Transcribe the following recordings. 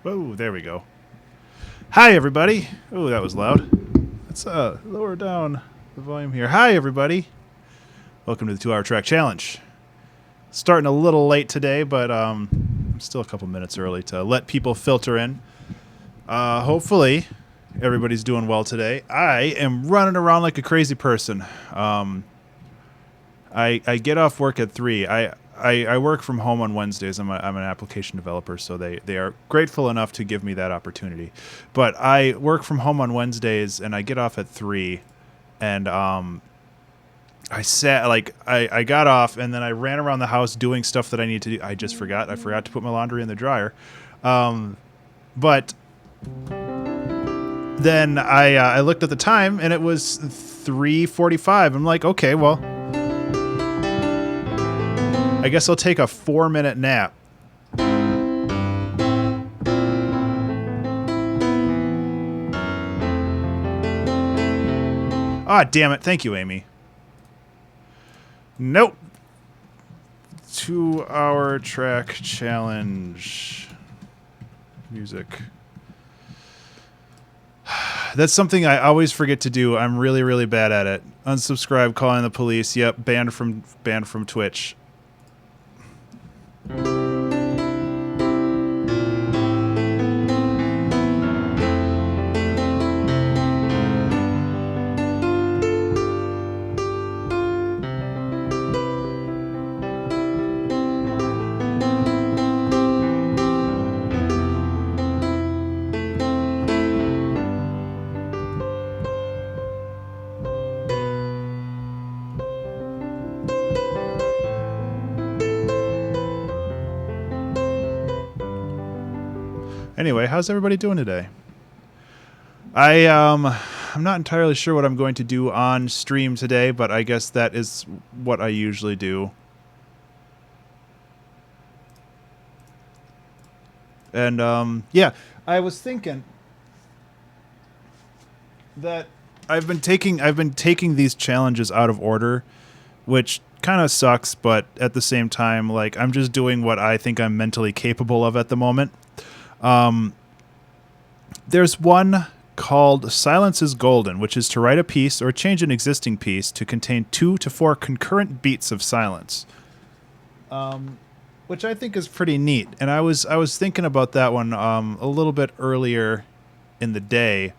Oh, there we go. Hi, everybody. Oh, that was loud. Let's lower down the volume here. Hi, everybody. Welcome to the 2-Hour Track Challenge. Starting a little late today, but I'm still a couple minutes early to let people filter in. Hopefully, everybody's doing well today. I am running around like a crazy person. I get off work at 3. I work from home on Wednesdays. I'm an application developer, so they are grateful enough to give me that opportunity. But I work from home on Wednesdays, and I get off at 3, and I got off, and then I ran around the house doing stuff that I need to do. I forgot to put my laundry in the dryer. But then I looked at the time, and it was 3:45. I'm like, okay, well, I guess I'll take a 4-minute nap. Ah, damn it. Thank you, Amy. Nope. 2-Hour Track Challenge. Music. That's something I always forget to do. I'm really, really bad at it. Unsubscribe, calling the police. Yep, banned from Twitch. Anyway, how's everybody doing today? I'm not entirely sure what I'm going to do on stream today, but I guess that is what I usually do. And yeah, I was thinking that I've been taking these challenges out of order, which kind of sucks, but at the same time, like, I'm just doing what I think I'm mentally capable of at the moment. There's one called Silence is Golden, which is to write a piece or change an existing piece to contain 2 to 4 concurrent beats of silence, which I think is pretty neat. And I was thinking about that one a little bit earlier in the day,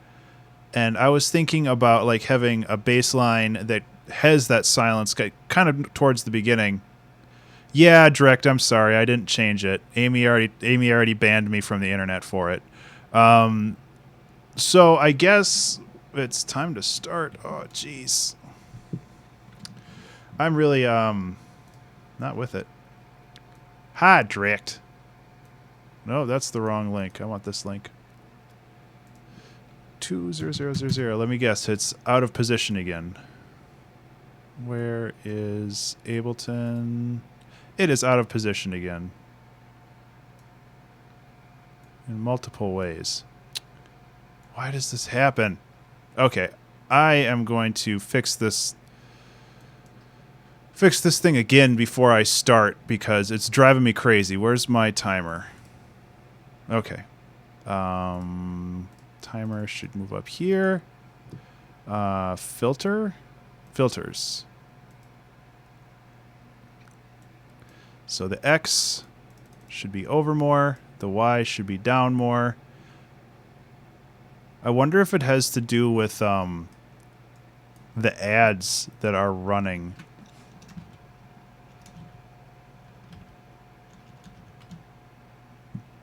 and I was thinking about like having a bass line that has that silence kind of towards the beginning. Yeah, Direct, I'm sorry, I didn't change it. Amy already banned me from the internet for it. So I guess it's time to start. Oh, jeez. I'm really not with it. Hi, Direct. No, that's the wrong link. I want this link. 20000. Let me guess. It's out of position again. Where is Ableton? It is out of position again. In multiple ways. Why does this happen? Okay, I am going to fix this thing again before I start because it's driving me crazy. Where's my timer? Okay. Timer should move up here. Filters. So the X should be over more. The Y should be down more. I wonder if it has to do with the ads that are running.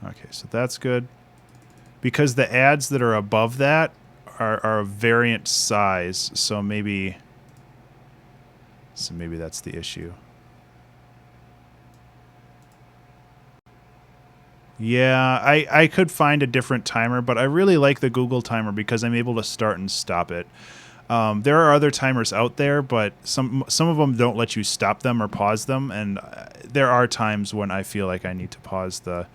Okay, so that's good. Because the ads that are above that are a variant size, so maybe that's the issue. Yeah, I could find a different timer, but I really like the Google timer because I'm able to start and stop it. There are other timers out there, but some of them don't let you stop them or pause them, and there are times when I feel like I need to pause the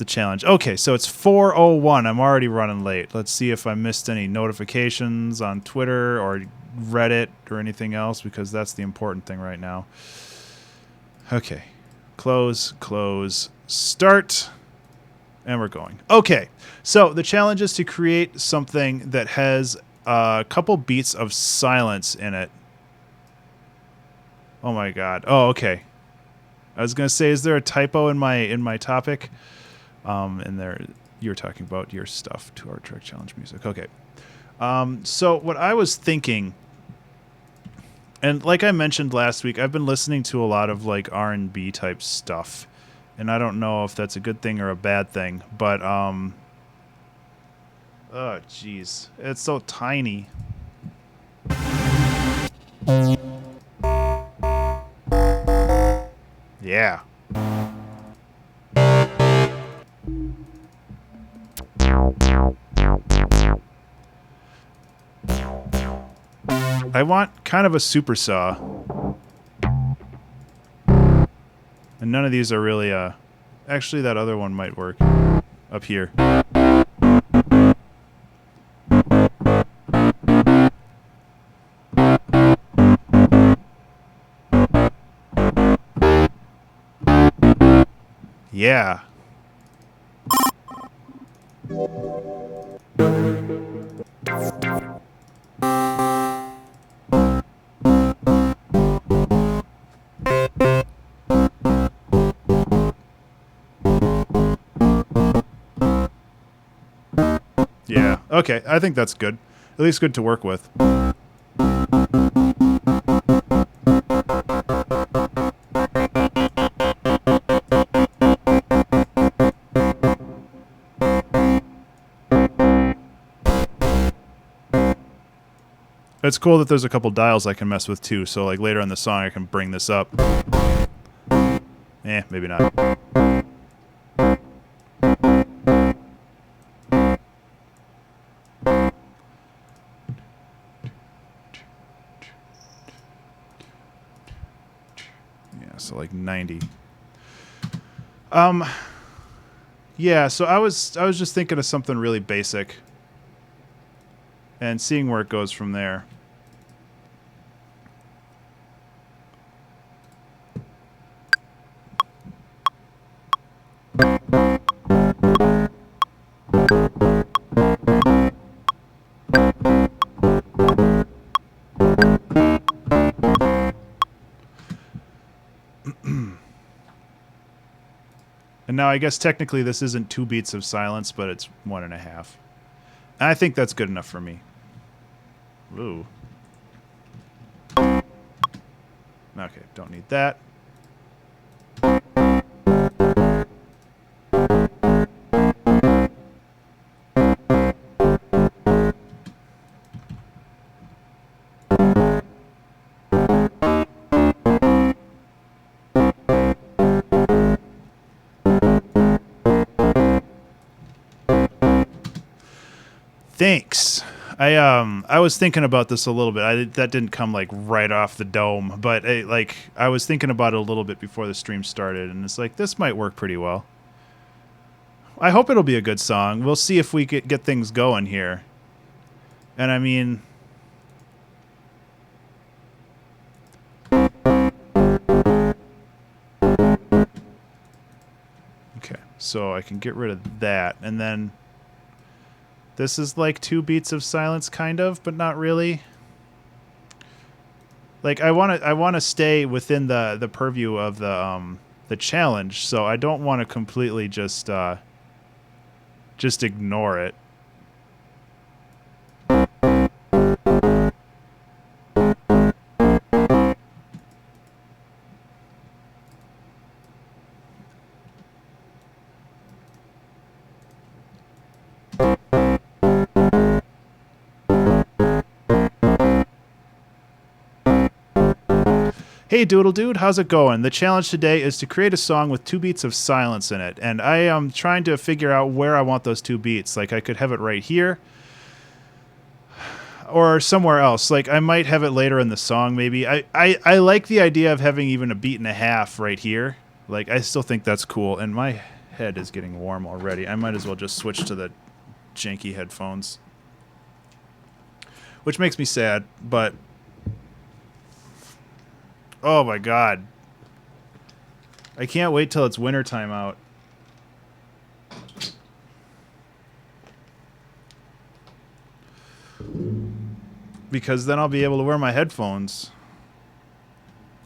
challenge. Okay, so it's 4:01. I'm already running late. Let's see if I missed any notifications on Twitter or Reddit or anything else, because that's the important thing right now. Okay. Close. Start. And we're going. Okay, so the challenge is to create something that has a couple beats of silence in it. Oh my god. Oh, okay. I was gonna say, is there a typo in my topic? And there, you're talking about your stuff, 2-hour track challenge music. Okay. So what I was thinking, and like I mentioned last week, I've been listening to a lot of like R&B type stuff. And I don't know if that's a good thing or a bad thing, but oh jeez, it's so tiny. Yeah. I want kind of a super saw. And none of these are really actually that other one might work up here. Yeah. Yeah. Okay, I think that's good. At least good to work with. It's cool that there's a couple dials I can mess with too, so like later in the song I can bring this up. Maybe not. Yeah, so like 90. Yeah, so I was just thinking of something really basic and seeing where it goes from there. And now I guess technically this isn't 2 beats of silence, but it's 1.5. And I think that's good enough for me. Ooh. Okay, don't need that. Thanks. I was thinking about this a little bit. That didn't come like right off the dome, but I was thinking about it a little bit before the stream started, and it's like this might work pretty well. I hope it'll be a good song. We'll see if we get things going here. And I mean, okay, so I can get rid of that, and then this is like 2 beats of silence, kind of, but not really. Like I want to stay within the purview of the challenge, so I don't want to completely just ignore it. Hey Doodle Dude, how's it going? The challenge today is to create a song with 2 beats of silence in it, and I am trying to figure out where I want those 2 beats. Like I could have it right here, or somewhere else. Like I might have it later in the song, maybe. I like the idea of having even a beat and a half right here. Like I still think that's cool, and my head is getting warm already. I might as well just switch to the janky headphones, which makes me sad, but oh my god. I can't wait till it's wintertime out. because then I'll be able to wear my headphones.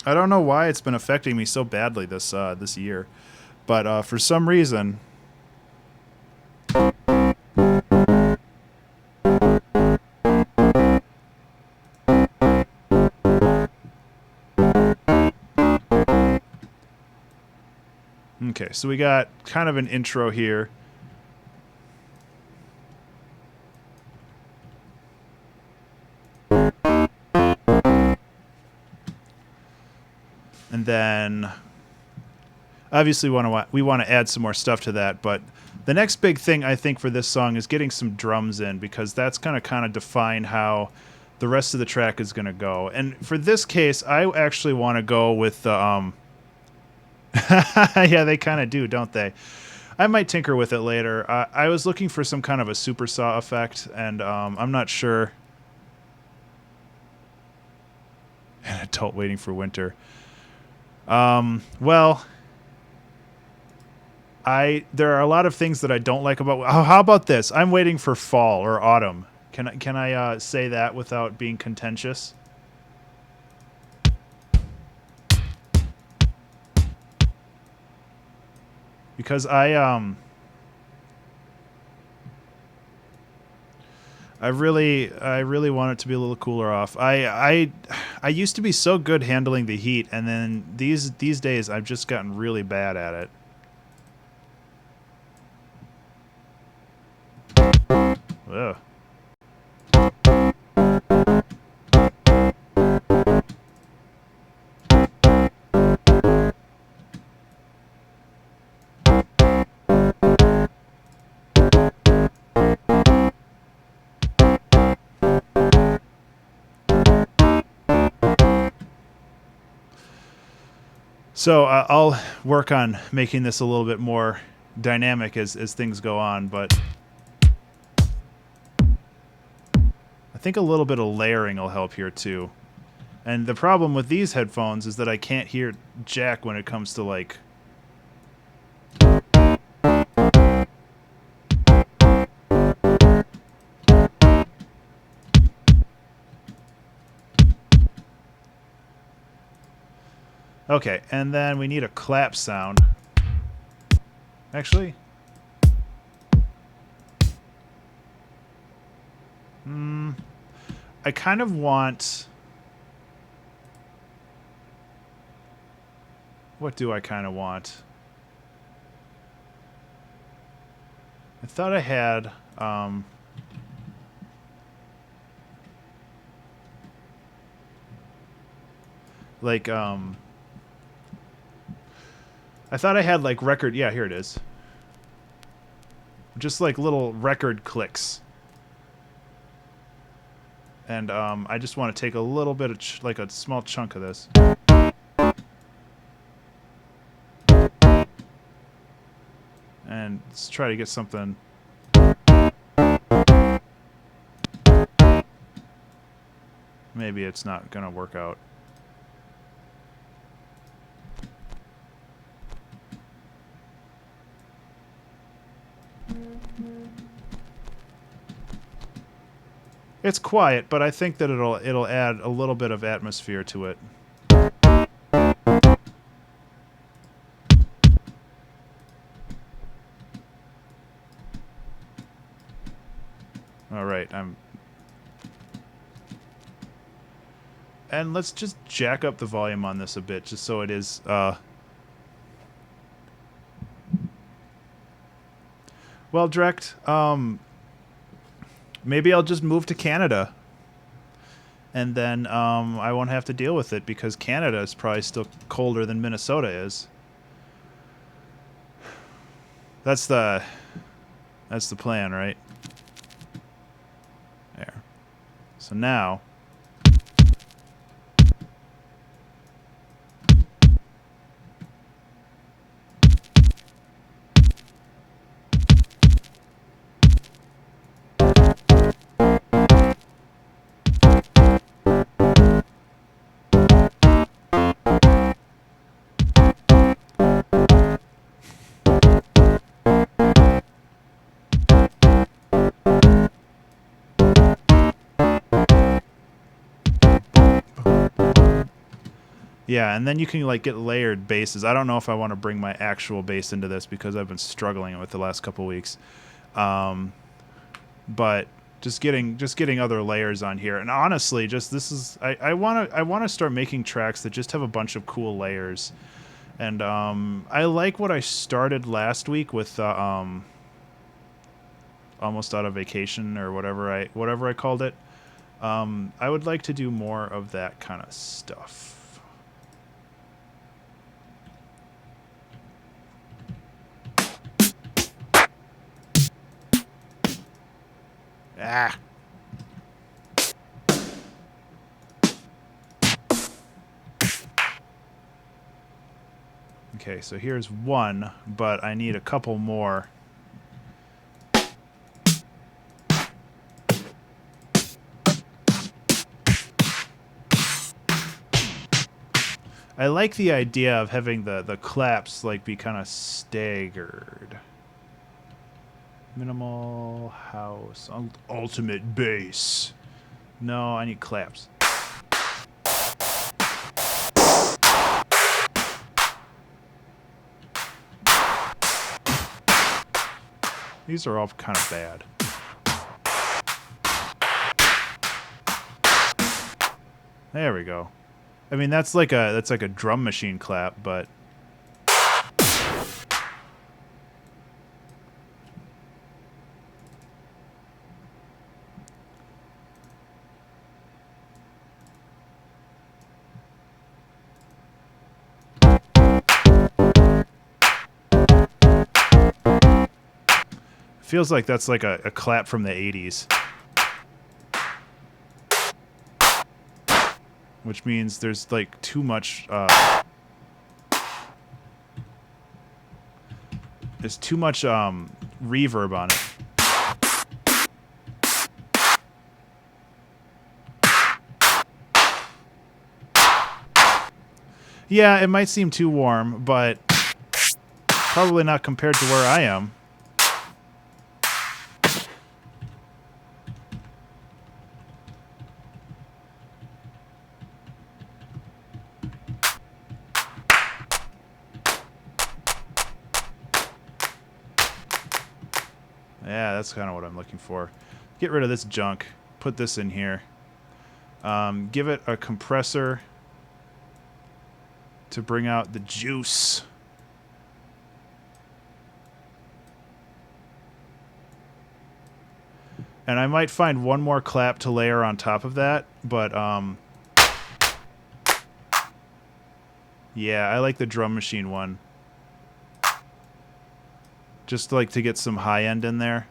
I don't know why it's been affecting me so badly this year, but for some reason. Okay, so we got kind of an intro here. And then obviously we want to add some more stuff to that, but the next big thing I think for this song is getting some drums in, because that's going to kind of define how the rest of the track is going to go. And for this case, I actually want to go with the yeah, they kind of do, don't they? I might tinker with it later. I was looking for some kind of a super saw effect, and I'm not sure. An adult waiting for winter. Well, there are a lot of things that I don't like about. How about this? I'm waiting for fall or autumn. Can I say that without being contentious? Because I really want it to be a little cooler off. I used to be so good handling the heat, and then these days I've just gotten really bad at it. Ugh. So I'll work on making this a little bit more dynamic as things go on, but I think a little bit of layering will help here too. And the problem with these headphones is that I can't hear jack when it comes to like... Okay, and then we need a clap sound. Actually... I kind of want... What do I kind of want? I thought I had... I thought I had like record... Yeah, here it is. Just like little record clicks. And I just want to take a little bit of like a small chunk of this. And let's try to get something. Maybe it's not going to work out. It's quiet, but I think that it'll add a little bit of atmosphere to it. All right, and let's just jack up the volume on this a bit, just so it is. Well, Drekt, maybe I'll just move to Canada, and then I won't have to deal with it, because Canada is probably still colder than Minnesota is. That's the plan, right? There. So now... Yeah, and then you can like get layered bases. I don't know if I want to bring my actual base into this because I've been struggling with the last couple weeks. But just getting other layers on here. And honestly, just this is I want to start making tracks that just have a bunch of cool layers. And I like what I started last week with almost out of vacation or whatever I called it. I would like to do more of that kind of stuff. Ah. Okay, so here's one, but I need a couple more. I like the idea of having the claps like be kind of staggered. Minimal house. Ultimate base. No, I need claps. These are all kind of bad. There we go. I mean, that's like a drum machine clap, but feels like that's like a clap from the 80s. Which means there's like too much there's too much reverb on it. Yeah, it might seem too warm, but probably not compared to where I am. Yeah, that's kind of what I'm looking for. Get rid of this junk. Put this in here. Give it a compressor to bring out the juice. And I might find one more clap to layer on top of that, but yeah, I like the drum machine one. Just like to get some high end in there.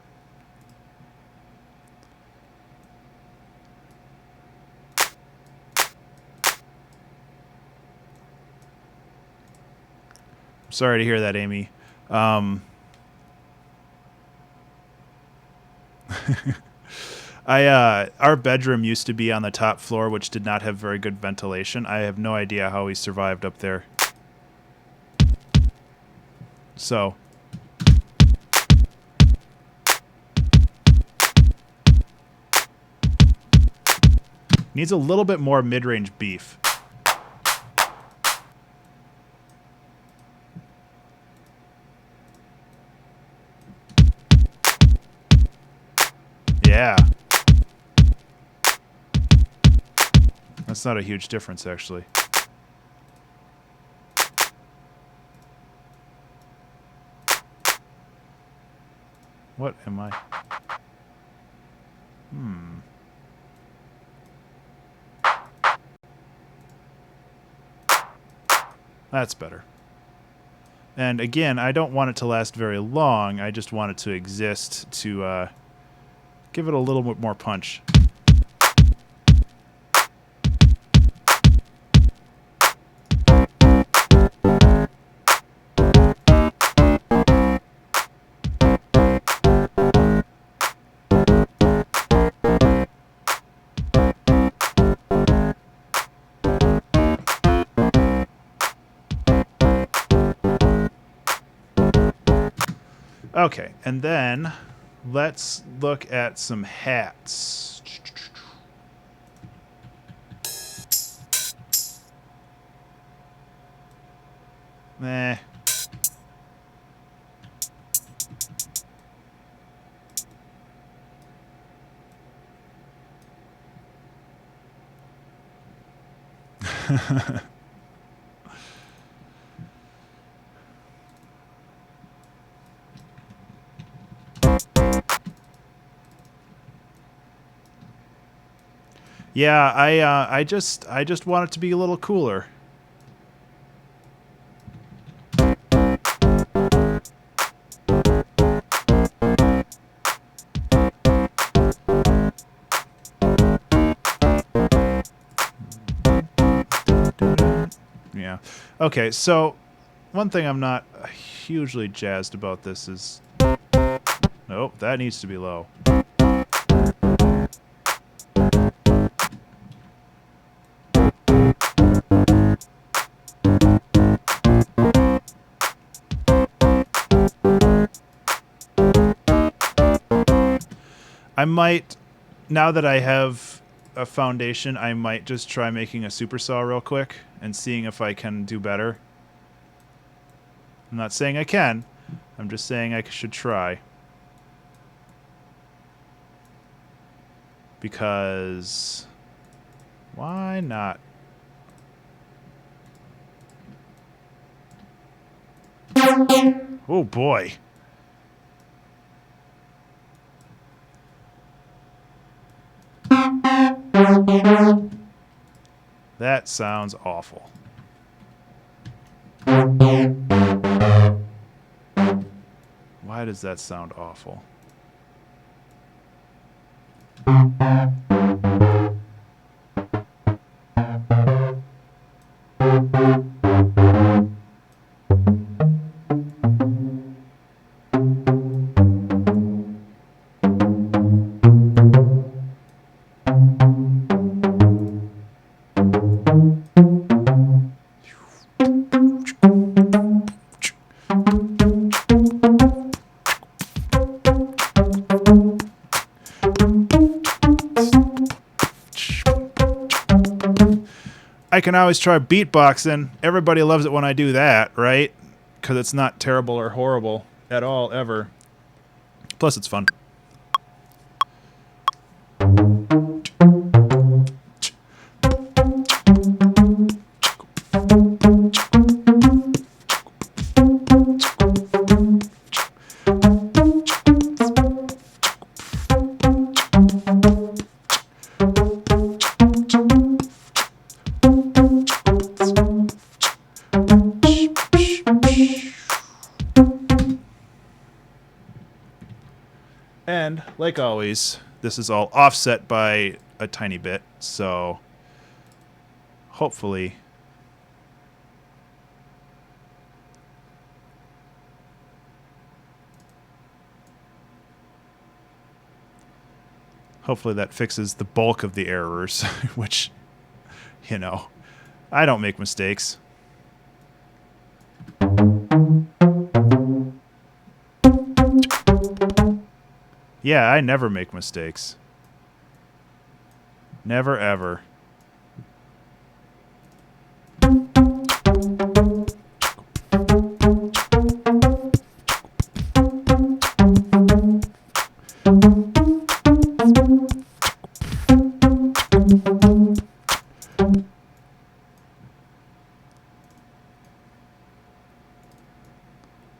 Sorry to hear that, Amy. Our bedroom used to be on the top floor, which did not have very good ventilation. I have no idea how we survived up there. So needs a little bit more mid-range beef. Yeah. That's not a huge difference, actually. What am I? That's better. And again, I don't want it to last very long. I just want it to exist to give it a little bit more punch. Okay, and then let's look at some hats. Eh. Yeah, I just want it to be a little cooler. Yeah. Okay, so one thing I'm not hugely jazzed about this is... Nope, that needs to be low. I might, now that I have a foundation, I might just try making a supersaw real quick and seeing if I can do better. I'm not saying I can. I'm just saying I should try. Because why not? Oh boy. That sounds awful. Why does that sound awful? I can always try beatboxing. Everybody loves it when I do that, right? Because it's not terrible or horrible at all, ever. Plus, it's fun. And, like always, this is all offset by a tiny bit, so hopefully that fixes the bulk of the errors, which, you know, I don't make mistakes. Yeah, I never make mistakes. Never, ever.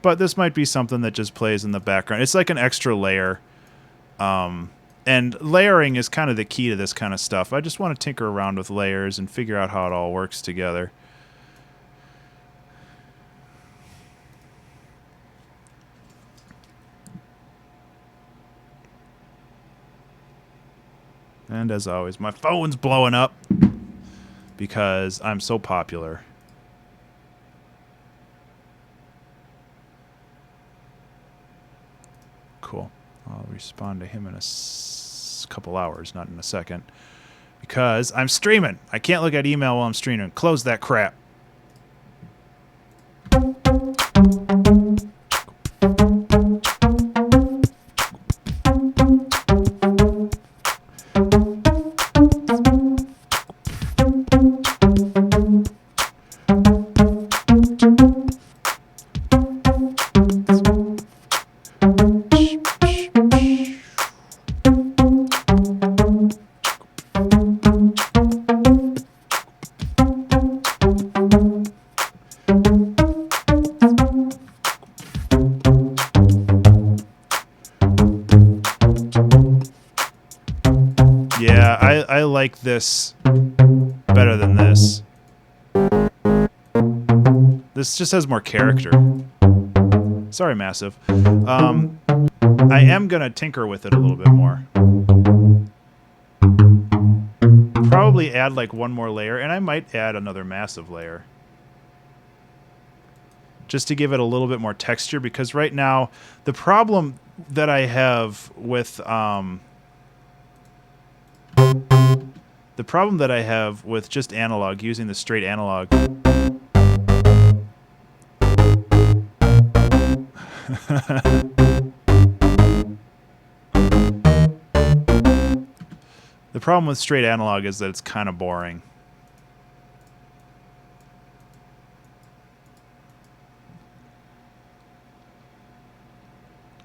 But this might be something that just plays in the background. It's like an extra layer. And layering is kind of the key to this kind of stuff. I just want to tinker around with layers and figure out how it all works together. And as always, my phone's blowing up because I'm so popular. Cool. I'll respond to him in a couple hours, not in a second. Because I'm streaming. I can't look at email while I'm streaming. Close that crap. I like this better than this. This just has more character. Sorry, Massive. I am going to tinker with it a little bit more. Probably add like one more layer, and I might add another Massive layer. Just to give it a little bit more texture, because right now, the problem that I have with... the problem that I have with just analog, using the straight analog... The problem with straight analog is that it's kind of boring.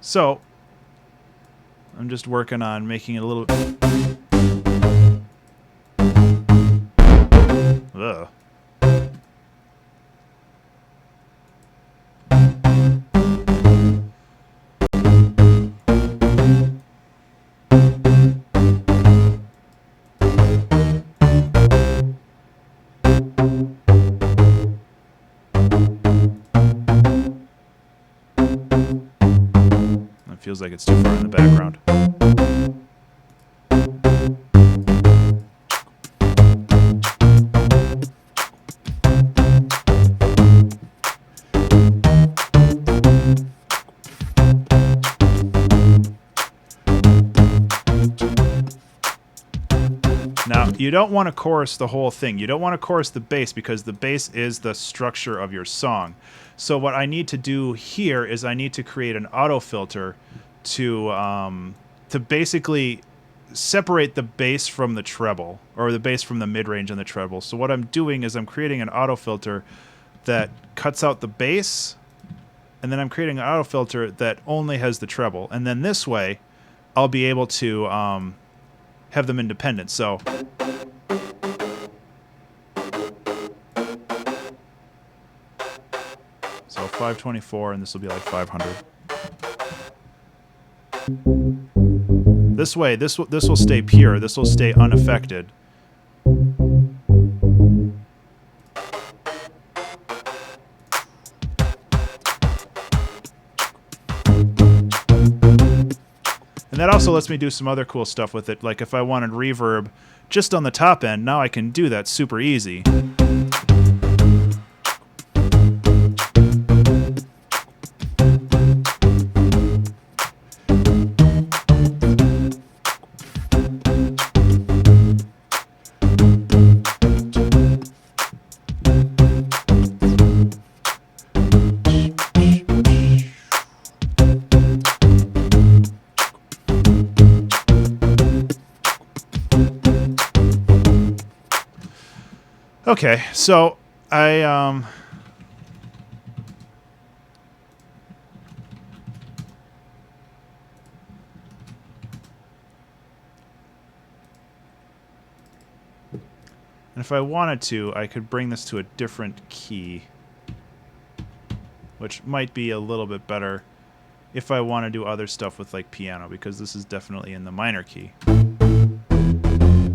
So, I'm just working on making it a little... Ugh. Feels like it's too far in the background. Now, you don't want to chorus the whole thing. You don't want to chorus the bass because the bass is the structure of your song. So what I need to do here is I need to create an auto filter to basically separate the bass from the treble, or the bass from the mid-range and the treble. So what I'm doing is I'm creating an auto filter that cuts out the bass, and then I'm creating an auto filter that only has the treble. And then this way, I'll be able to have them independent. So... So 524, and this will be like 500. This way, this will stay pure. This will stay unaffected. And that also lets me do some other cool stuff with it. Like if I wanted reverb just on the top end, now I can do that super easy. Okay, so and if I wanted to, I could bring this to a different key, which might be a little bit better if I want to do other stuff with like piano, because this is definitely in the minor key.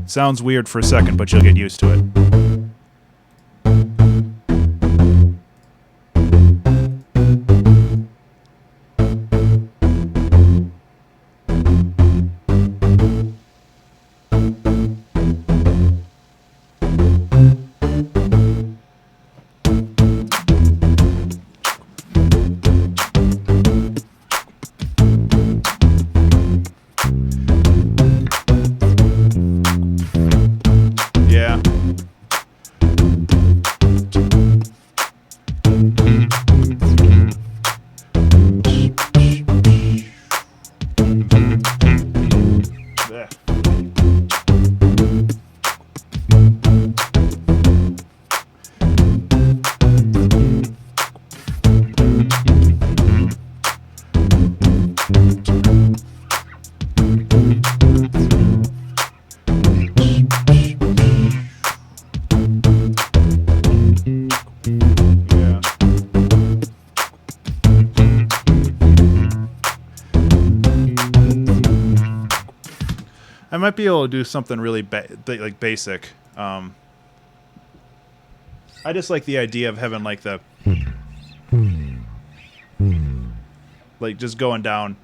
Sounds weird for a second, but you'll get used to it. Yeah. might be able to do something really like basic. I just like the idea of having like the like just going down.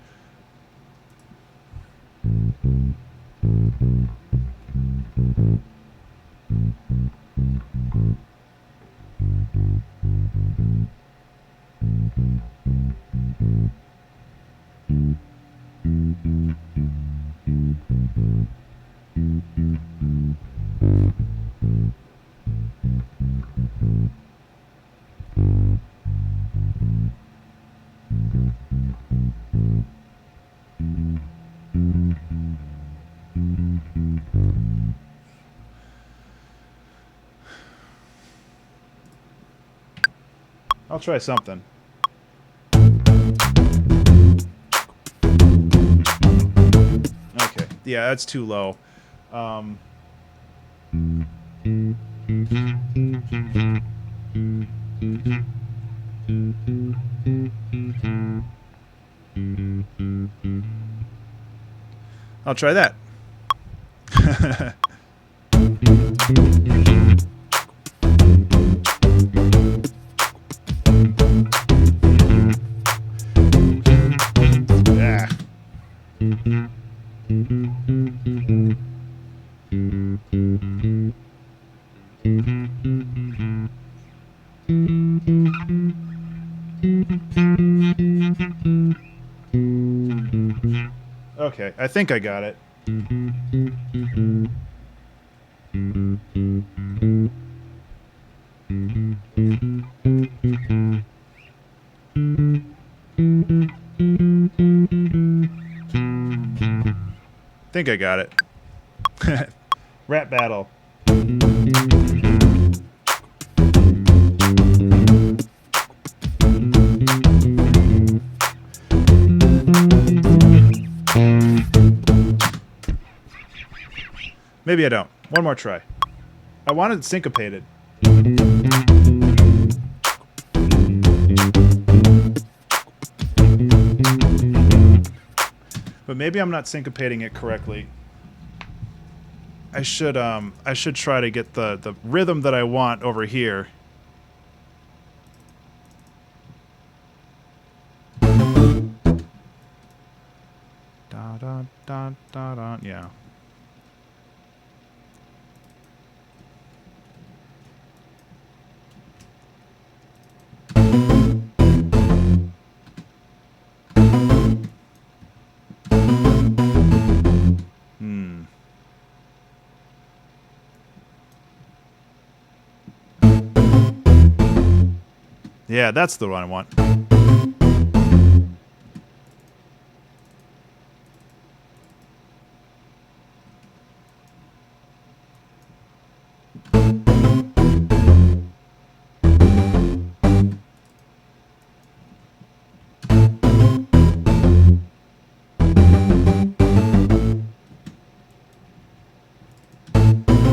I'll try something. Okay. Yeah, that's too low. I'll try that. Yeah. Okay, I think I got it. Think I got it. Rap battle. Maybe I don't. One more try. I wanted syncopated. But maybe I'm not syncopating it correctly. I should try to get the rhythm that I want over here. Da da da da da. Yeah. Yeah, that's the one I want.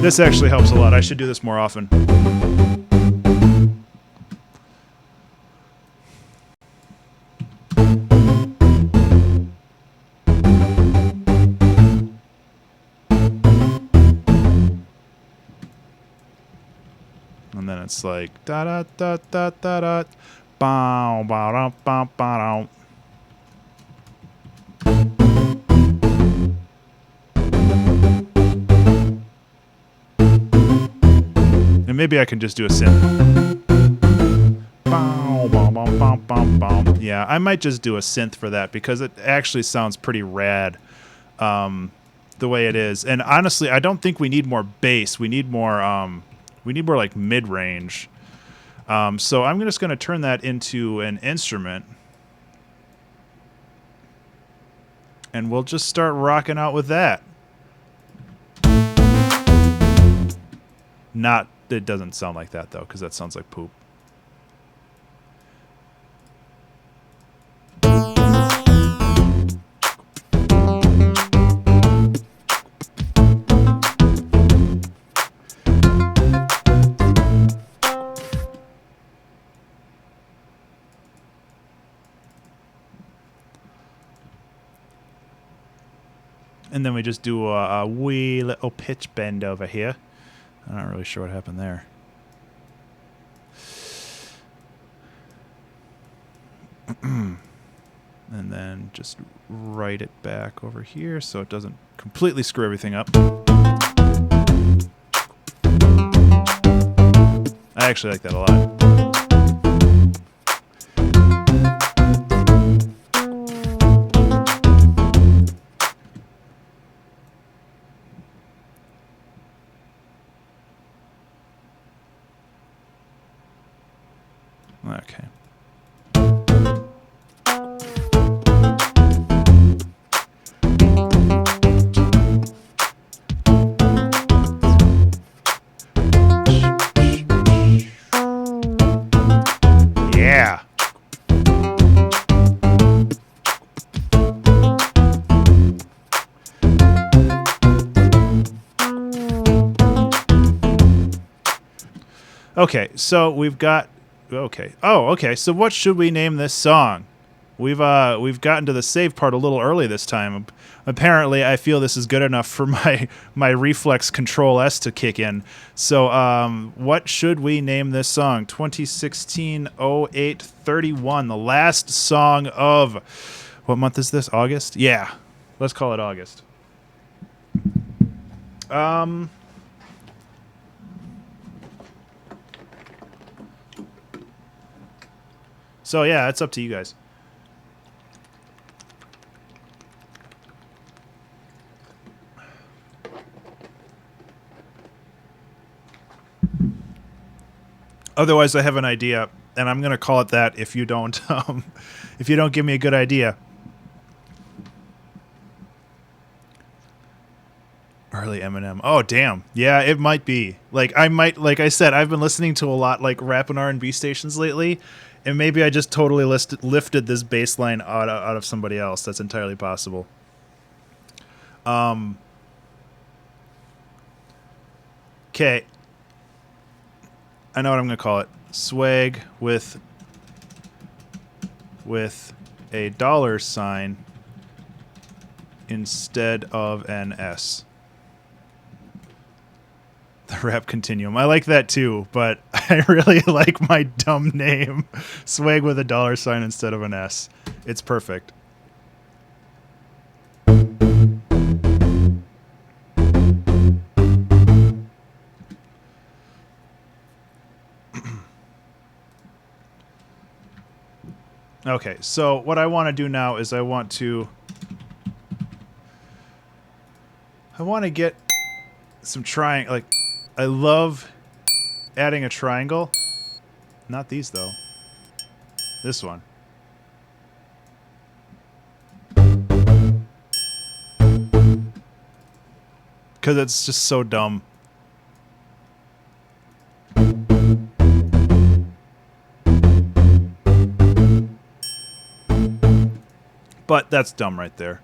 This actually helps a lot. I should do this more often. And then it's like da da da da da da, bow bow da bow bow. And maybe I can just do a synth. Bow, bow, bow, bow, bow, bow. Yeah, I might just do a synth for that because it actually sounds pretty rad the way it is. And honestly, I don't think we need more bass. We need more like mid-range. So I'm just going to turn that into an instrument. And we'll just start rocking out with that. It doesn't sound like that, though, because that sounds like poop. And then we just do a wee little pitch bend over here. I'm not really sure what happened there. And then just write it back over here so it doesn't completely screw everything up. I actually like that a lot. Okay. Yeah. Okay, so we've got okay. Oh, okay. So what should we name this song? We've gotten to the save part a little early this time. Apparently, I feel this is good enough for my reflex Control S to kick in. So, what should we name this song? 2016-08-31, the last song of what month is this? August? Yeah, let's call it August. So yeah, it's up to you guys. Otherwise, I have an idea, and I'm gonna call it that if you don't if you don't give me a good idea. Early Eminem. Oh damn. Yeah, it might be. Like I said, I've been listening to a lot like rap and R&B stations lately, and maybe I just totally lifted this bass line out of somebody else. That's entirely possible. Okay. I know what I'm going to call it. Swag with a $sign instead of an S. The rap continuum. I like that too, but I really like my dumb name. Swag with a $sign instead of an S. It's perfect. Okay, so what I want to do now is I want to get some like I love adding a triangle. Not these though. This one. Because it's just so dumb. But that's dumb right there.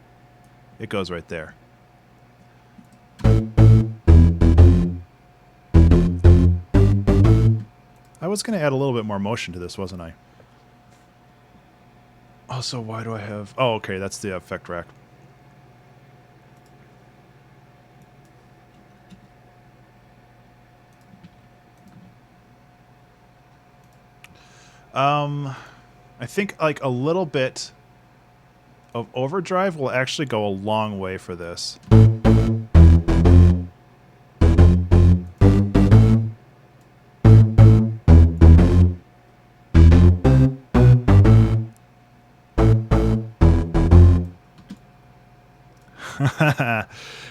It goes right there. I was going to add a little bit more motion to this, wasn't I? Also, why do I have... Oh, okay, that's the effect rack. I think like a little bit of overdrive will actually go a long way for this.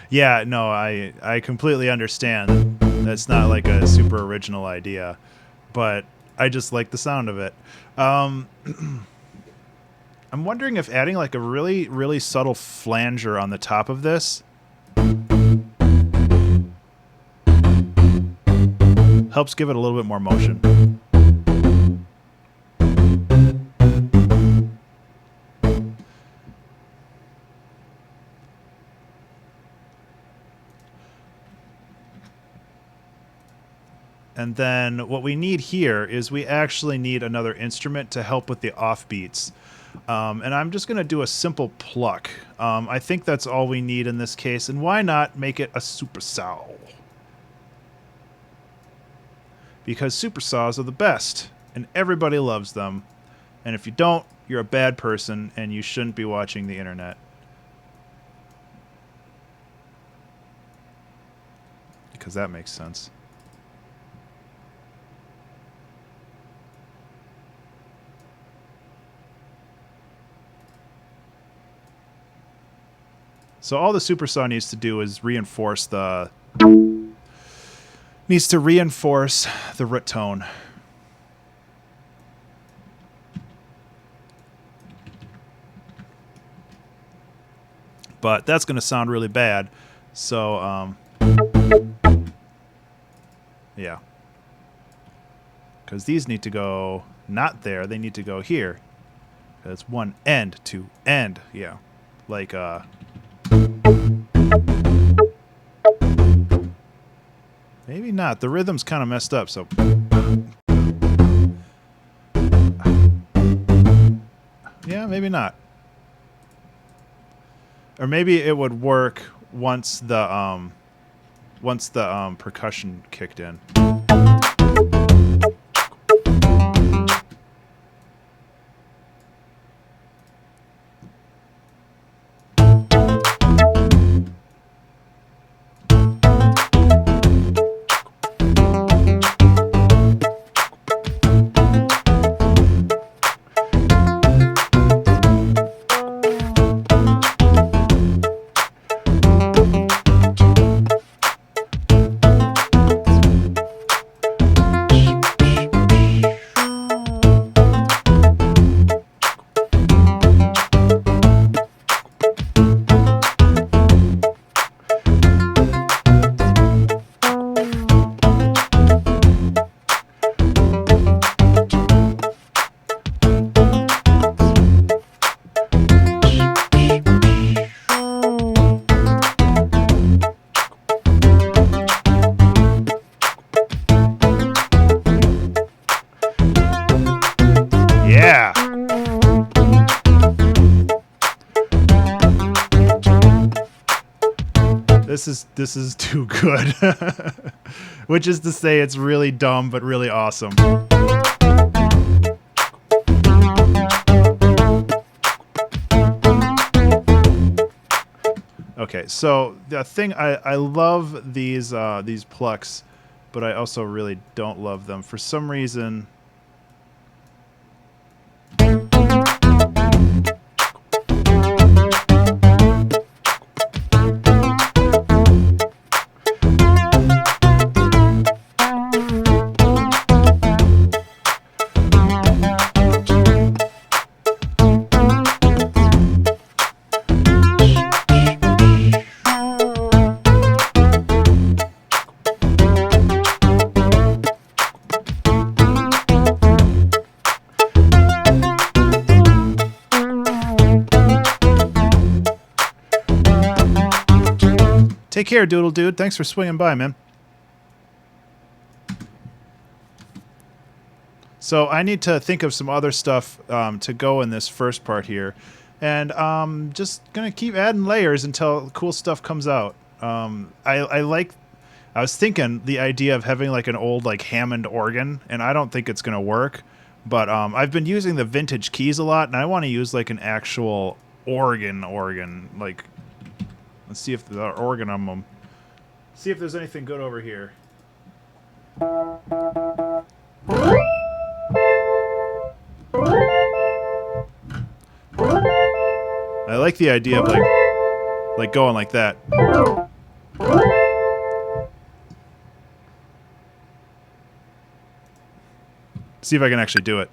Yeah, no, I completely understand. That's not like a super original idea, but I just like the sound of it. I'm wondering if adding like a really, really subtle flanger on the top of this helps give it a little bit more motion. And then what we need here is we actually need another instrument to help with the offbeats. And I'm just going to do a simple pluck. I think that's all we need in this case. And why not make it a supersaw? Because supersaws are the best, and everybody loves them. And if you don't, you're a bad person, and you shouldn't be watching the internet. Because that makes sense. So all the supersaw needs to do is reinforce the root tone. But that's going to sound really bad. So yeah. Because these need to go not there, they need to go here. It's one end to end, yeah. Like maybe not. The rhythm's kind of messed up, so yeah, maybe not. Or maybe it would work once the percussion kicked in. Yeah. This is too good. Which is to say it's really dumb but really awesome. Okay, so the thing I love these plucks, but I also really don't love them for some reason. Take care, Doodle Dude. Thanks for swinging by, man. So I need to think of some other stuff to go in this first part here. And just going to keep adding layers until cool stuff comes out. I was thinking the idea of having like an old like Hammond organ, and I don't think it's going to work. But I've been using the vintage keys a lot, and I want to use like an actual organ. Like, let's see if the organ on them. See if there's anything good over here. I like the idea of like going like that. See if I can actually do it.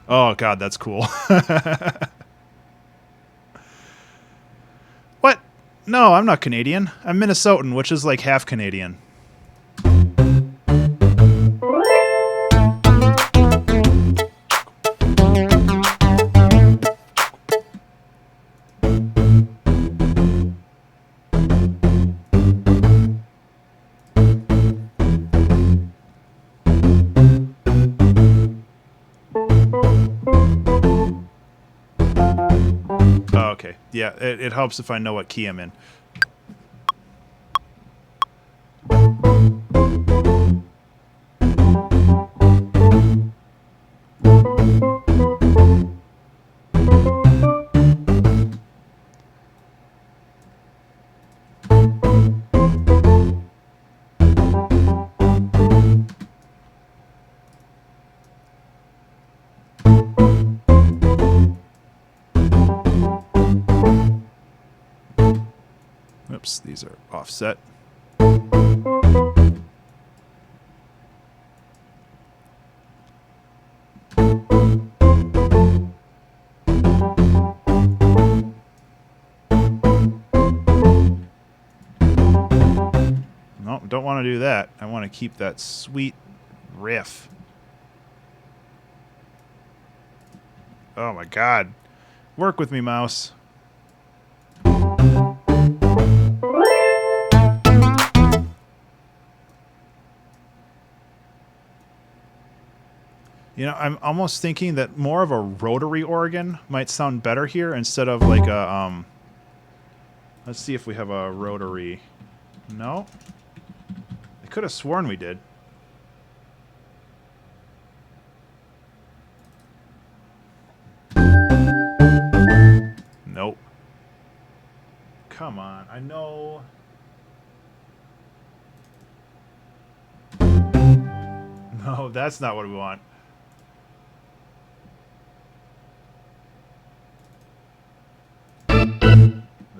Oh god, that's cool. What? No, I'm not Canadian. I'm Minnesotan, which is like half Canadian. Yeah, it helps if I know what key I'm in. Oops, these are offset. No, don't want to do that. I want to keep that sweet riff. Oh my god. Work with me, mouse. You know, I'm almost thinking that more of a rotary organ might sound better here instead of like a, let's see if we have a rotary. No? I could have sworn we did. Nope. Come on, I know. No, that's not what we want.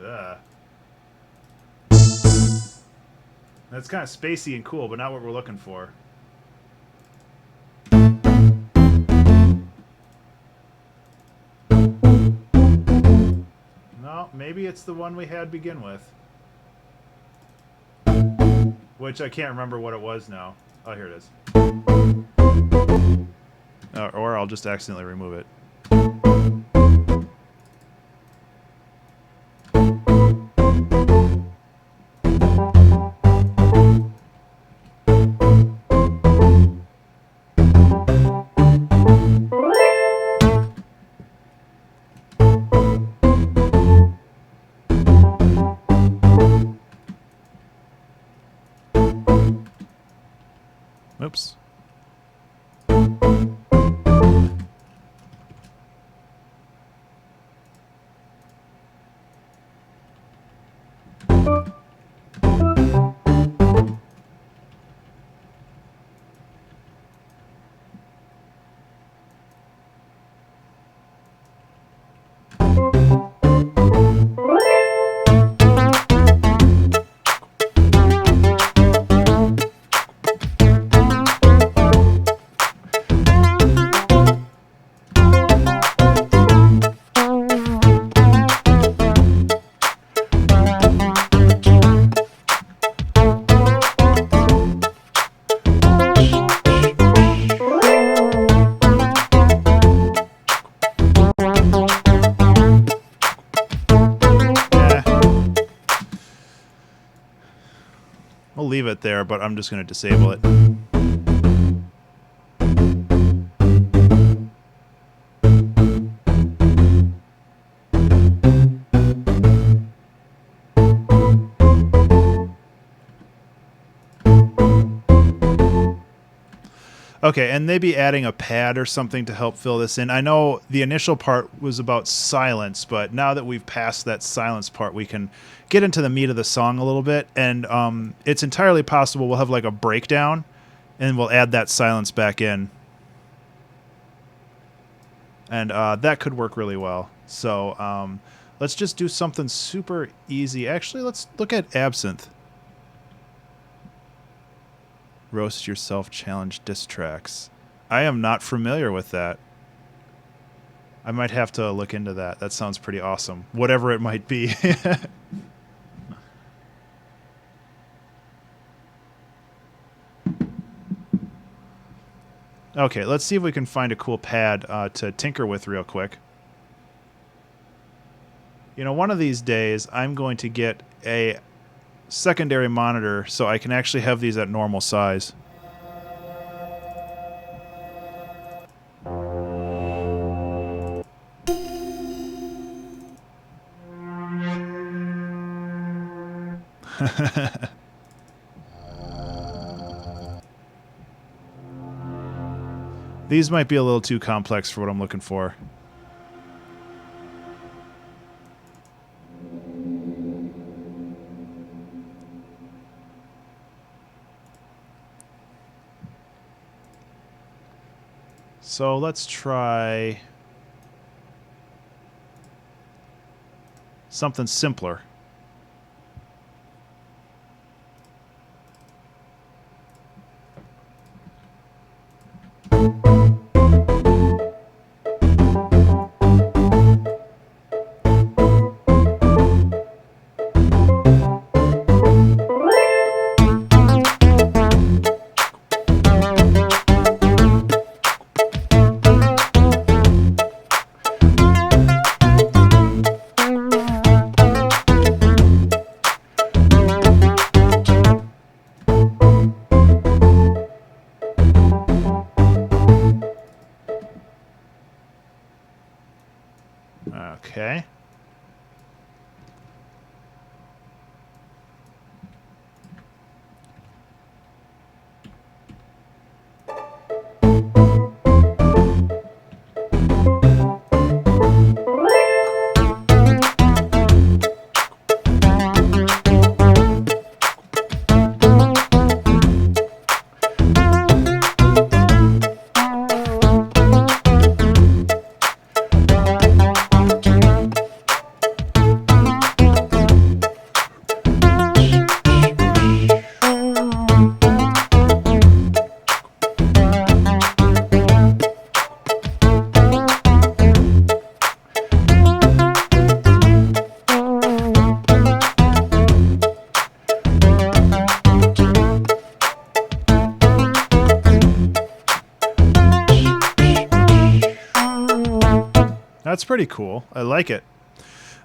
Ugh. That's kind of spacey and cool, but not what we're looking for. No, maybe it's the one we had to begin with. Which I can't remember what it was now. Oh, here it is. Or I'll just accidentally remove it. Oops. We'll leave it there, but I'm just going to disable it. Okay, and maybe adding a pad or something to help fill this in. I know the initial part was about silence, but now that we've passed that silence part, we can get into the meat of the song a little bit. And it's entirely possible we'll have like a breakdown, and we'll add that silence back in. And that could work really well. So let's just do something super easy. Actually, let's look at Absinthe. Roast Yourself Challenge diss tracks. I am not familiar with that. I might have to look into that. That sounds pretty awesome. Whatever it might be. Okay, let's see if we can find a cool pad to tinker with real quick. You know, one of these days, I'm going to get a secondary monitor so I can actually have these at normal size. These might be a little too complex for what I'm looking for. So let's try something simpler. Okay. That's pretty cool. I like it.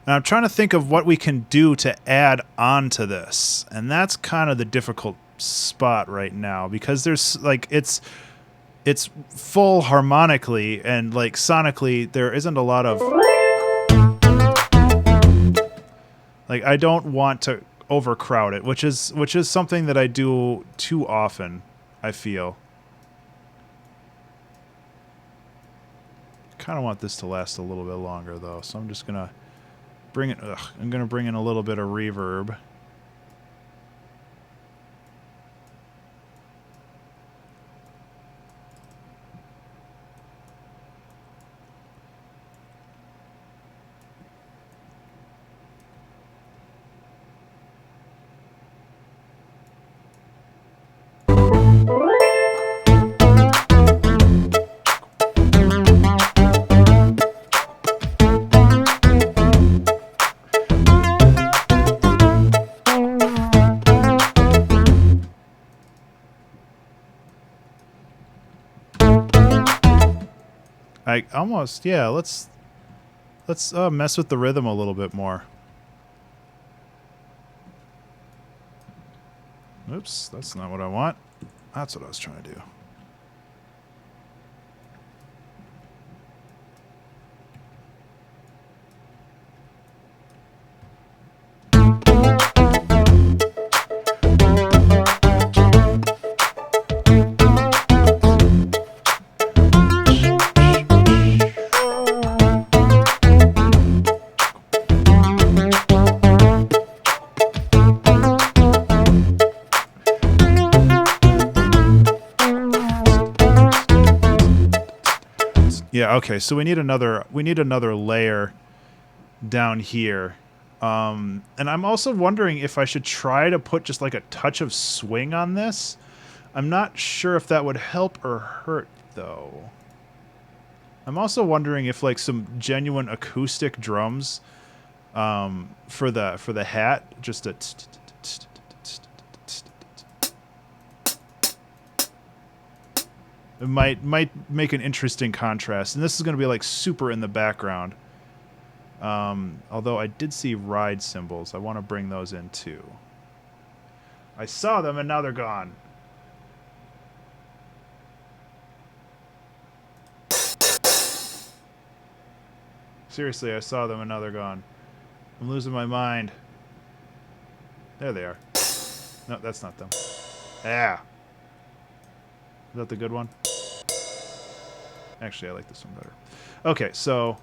And I'm trying to think of what we can do to add on to this. And that's kind of the difficult spot right now because there's like it's full harmonically and like sonically there isn't a lot of like I don't want to overcrowd it, which is something that I do too often, I feel. Kind of want this to last a little bit longer though, so I'm just gonna bring it. I'm gonna bring in a little bit of reverb. I almost, yeah, let's mess with the rhythm a little bit more. Oops, that's not what I want. That's what I was trying to do. Yeah, okay, so we need another layer down here. And I'm also wondering if I should try to put just like a touch of swing on this. I'm not sure if that would help or hurt though. I'm also wondering if like some genuine acoustic drums for the hat, just a it might make an interesting contrast. And this is going to be like super in the background. Although I did see ride cymbals. I want to bring those in too. I saw them and now they're gone. Seriously, I saw them and now they're gone. I'm losing my mind. There they are. No, that's not them. Yeah. Is that the good one? Actually, I like this one better. Okay, so...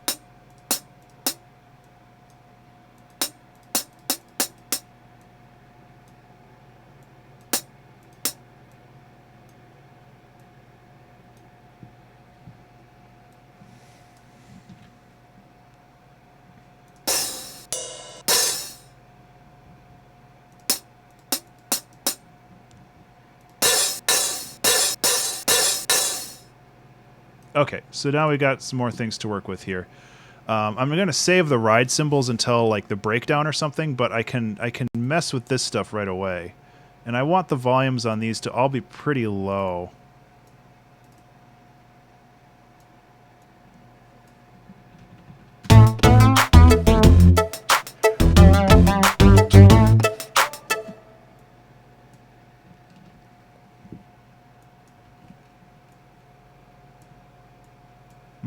Okay, so now we got some more things to work with here. I'm going to save the ride symbols until like the breakdown or something, but I can mess with this stuff right away. And I want the volumes on these to all be pretty low.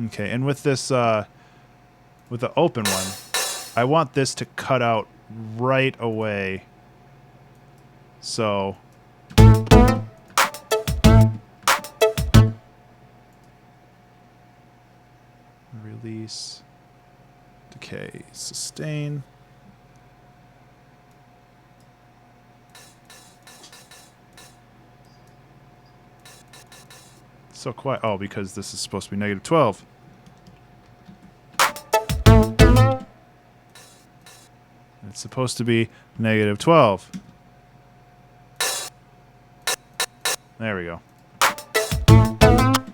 Okay, and with this, with the open one, I want this to cut out right away. So... Release, decay, sustain. So quiet. Oh, because this is supposed to be negative 12. It's supposed to be negative 12. There we go.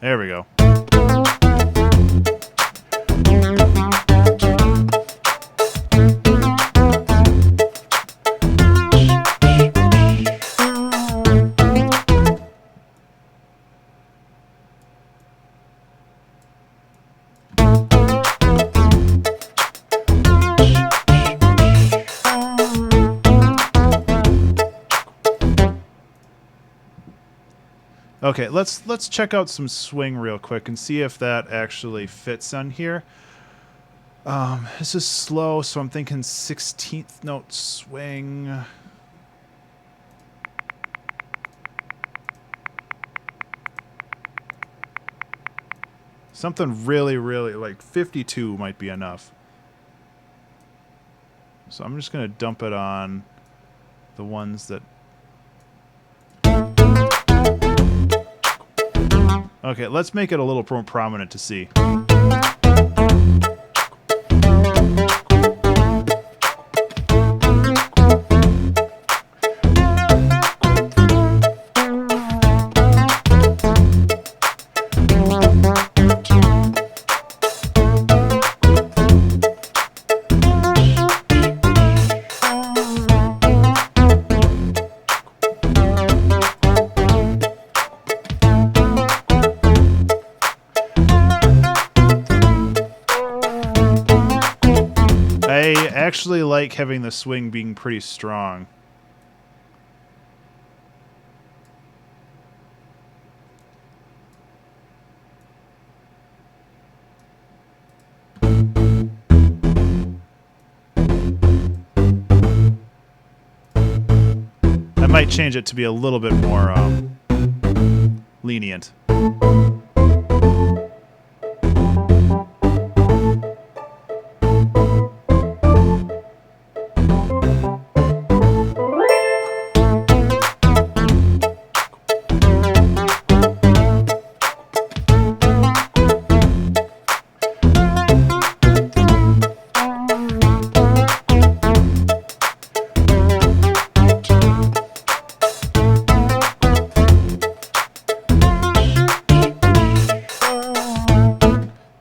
There we go. Okay, let's check out some swing real quick and see if that actually fits on here. This is slow, so I'm thinking 16th note swing. Something really, really, like 52 might be enough. So I'm just going to dump it on the ones that... Okay, let's make it a little more prominent to see. I actually like having the swing being pretty strong. I might change it to be a little bit more lenient.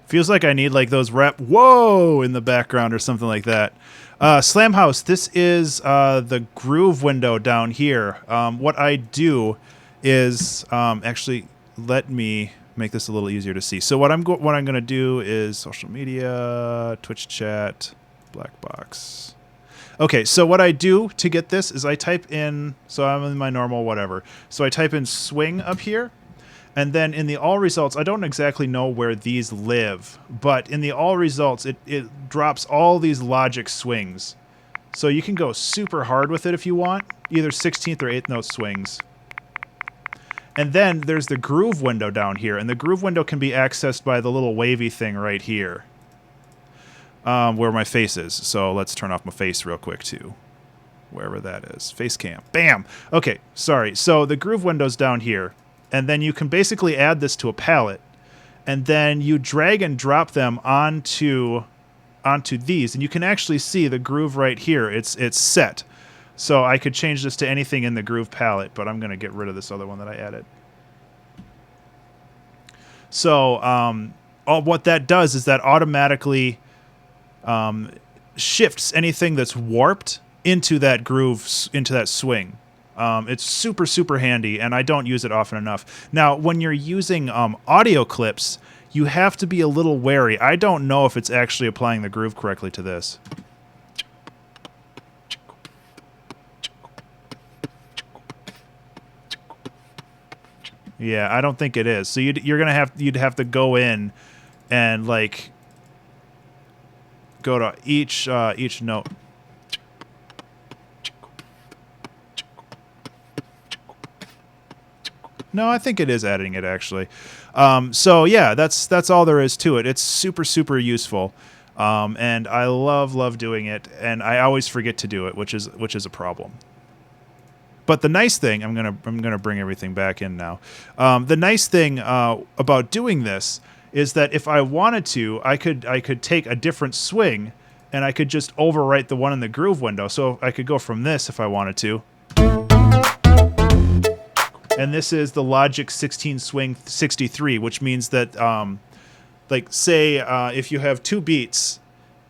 Feels like I need like those rap whoa in the background or something like that. Slam House, this is the groove window down here. What I do is actually let me make this a little easier to see. So what I'm going to do is social media, Twitch chat, black box. Okay, so what I do to get this is I type in, so I'm in my normal whatever. So I type in swing up here. And then in the all results, I don't exactly know where these live, but in the all results, it drops all these logic swings. So you can go super hard with it if you want, either 16th or 8th note swings. And then there's the groove window down here, and the groove window can be accessed by the little wavy thing right here, where my face is. So let's turn off my face real quick too, wherever that is. Face cam. Bam! Okay, sorry. So the groove window's down here, and then you can basically add this to a palette, and then you drag and drop them onto these, and you can actually see the groove right here. It's set. So I could change this to anything in the groove palette, but I'm going to get rid of this other one that I added. So what that does is that automatically shifts anything that's warped into that groove, into that swing. It's super, super handy, and I don't use it often enough. Now, when you're using audio clips, you have to be a little wary. I don't know if it's actually applying the groove correctly to this. Yeah, I don't think it is. So you'd have to go in and like go to each note. No, I think it is adding it actually. So yeah, that's all there is to it. It's super, super useful, and I love doing it. And I always forget to do it, which is a problem. But the nice thing, I'm gonna bring everything back in now. The nice thing about doing this is that if I wanted to, I could take a different swing, and I could just overwrite the one in the groove window. So I could go from this if I wanted to. And this is the Logic 16 Swing 63, which means that, like, say if you have 2 beats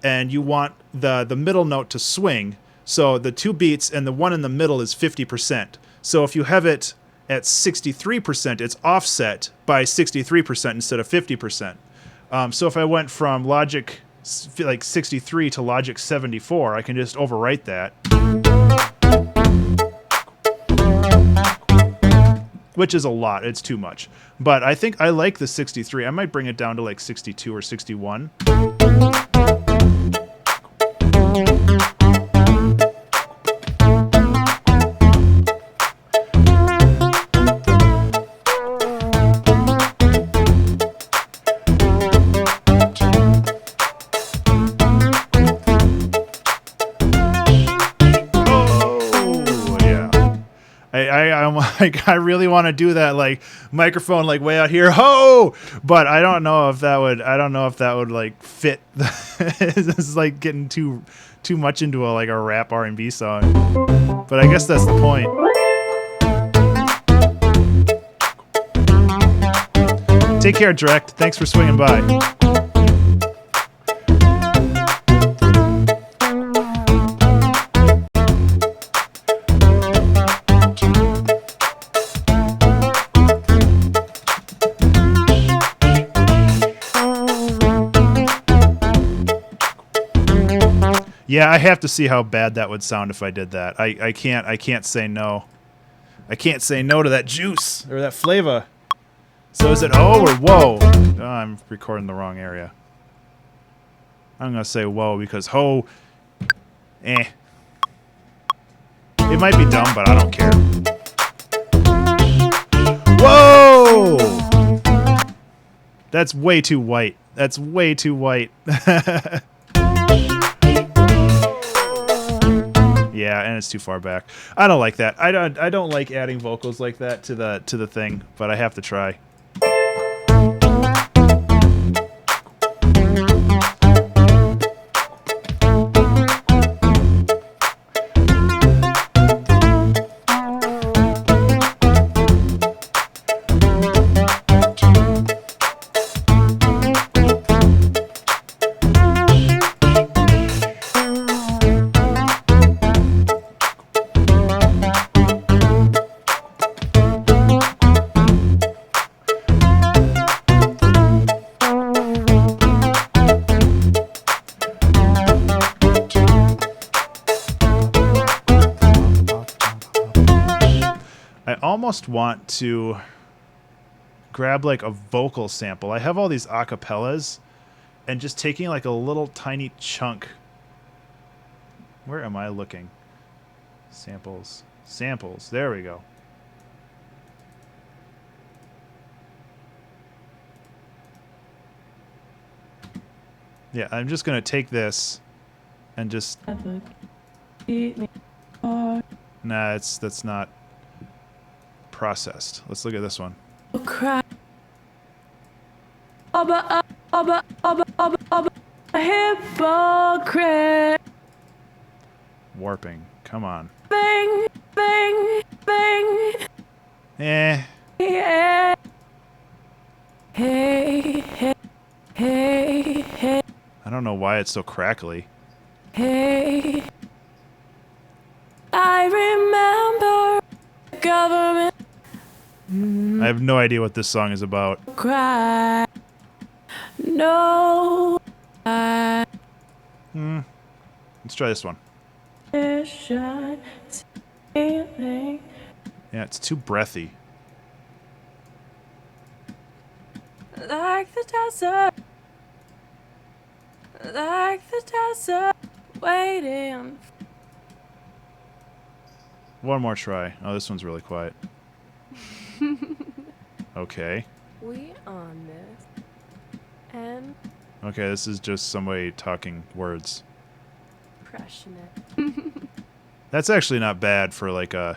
and you want the middle note to swing. So the 2 beats and the one in the middle is 50%. So if you have it at 63%, it's offset by 63% instead of 50%. So if I went from Logic like 63 to Logic 74, I can just overwrite that. Which is a lot. It's too much. But I think I like the 63. I might bring it down to like 62 or 61. I really want to do that, like microphone, like way out here, ho! But I don't know if that would like fit. This is like getting too much into a rap R&B song. But I guess that's the point. Take care, Direct. Thanks for swinging by. Yeah, I have to see how bad that would sound if I did that. I can't say no. I can't say no to that juice or that flavor. So is it oh or whoa? Oh, I'm recording the wrong area. I'm gonna say whoa because ho, eh. It might be dumb, but I don't care. Whoa! That's way too white. That's way too white. Yeah, and it's too far back. I don't like that. I don't like adding vocals like that to the thing, but I have to try. Almost want to grab like a vocal sample. I have all these acapellas, and just taking like a little tiny chunk Where am I looking? Samples. Samples. There we go. Yeah, I'm just going to take this and just... Nah, that's not processed. Let's look at this one. Hypocrite. Warping. Come on. Bang, bang, bang. Eh. Yeah. Hey, hey, hey, hey. I don't know why it's so crackly. Hey. I remember the government. I have no idea what this song is about. Cry. No. Let's try this one. Yeah, it's too breathy. Like the desert. Like the desert. Waiting. One more try. Oh, this one's really quiet. Okay. We on this. And okay, this is just somebody talking words. crushing it. That's actually not bad for like a...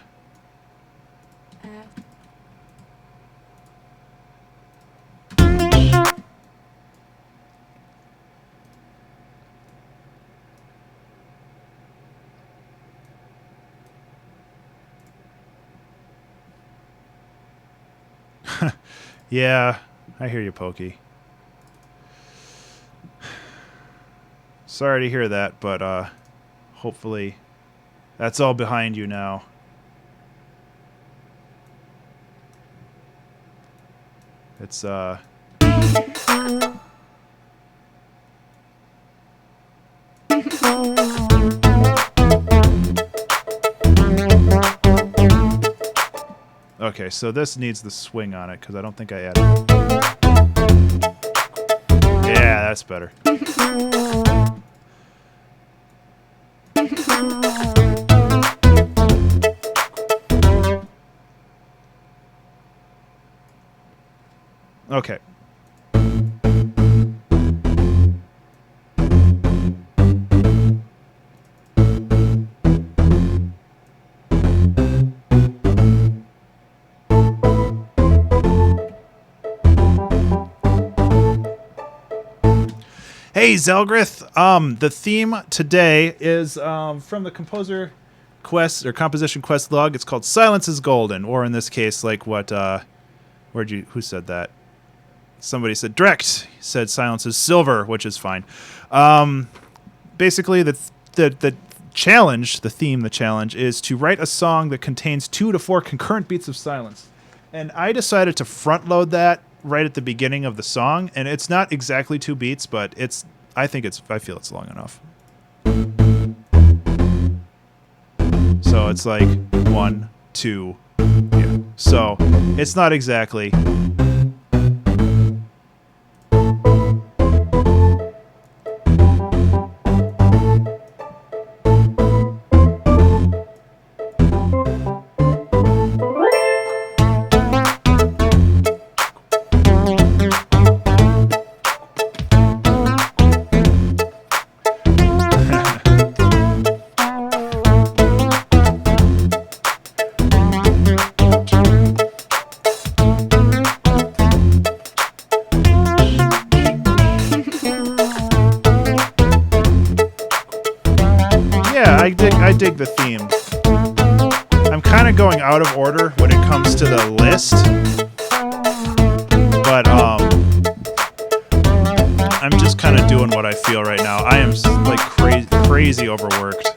Yeah, I hear you, Pokey. Sorry to hear that, but hopefully that's all behind you now. It's okay, so this needs the swing on it because I don't think I added it. Yeah, that's better. Okay. Hey, Zelgrith. The theme today is from the Composer Quest or Composition Quest log. It's called "Silence is Golden," or in this case, like what? Who said that? Somebody said Drecht said "Silence is Silver," which is fine. Basically, the challenge, the challenge is to write a song that contains 2 to 4 concurrent beats of silence, and I decided to front load that right at the beginning of the song, and it's not exactly 2 beats, but I feel it's long enough. So it's like 1, 2, yeah. So it's not exactly. I dig the theme. I'm kind of going out of order when it comes to the list, but I'm just kind of doing what I feel right now. I am like crazy overworked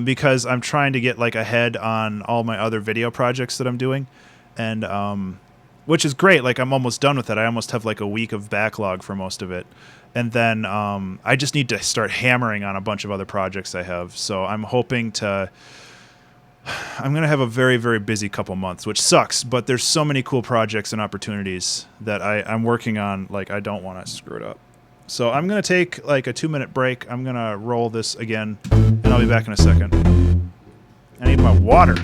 because I'm trying to get like ahead on all my other video projects that I'm doing, and which is great. Like I'm almost done with it. I almost have like a week of backlog for most of it. And then I just need to start hammering on a bunch of other projects I have. So I'm hoping I'm going to have a very, very busy couple months, which sucks. But there's so many cool projects and opportunities that I'm working on. Like, I don't want to screw it up. So I'm going to take like a 2-minute break. I'm going to roll this again, and I'll be back in a second. I need my water.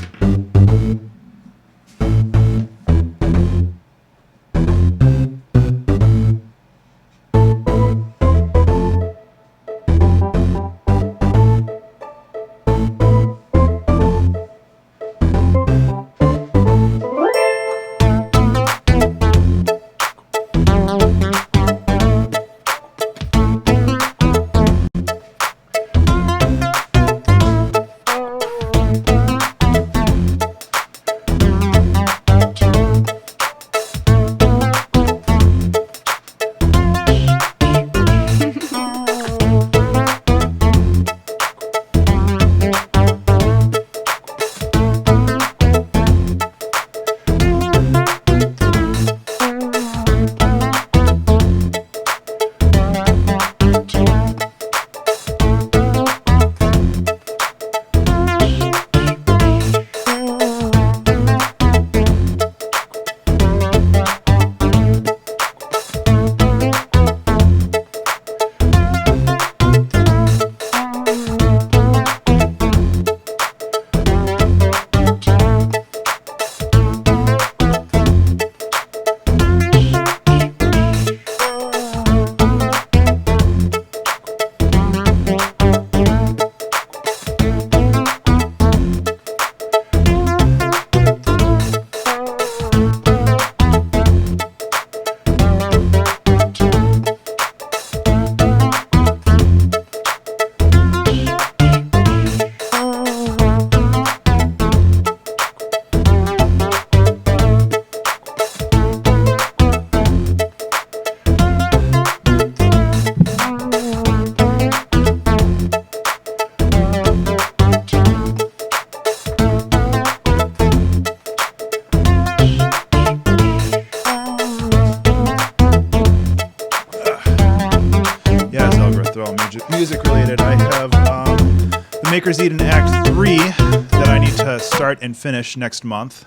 Music related, I have the Maker's Eden Act 3 that I need to start and finish next month.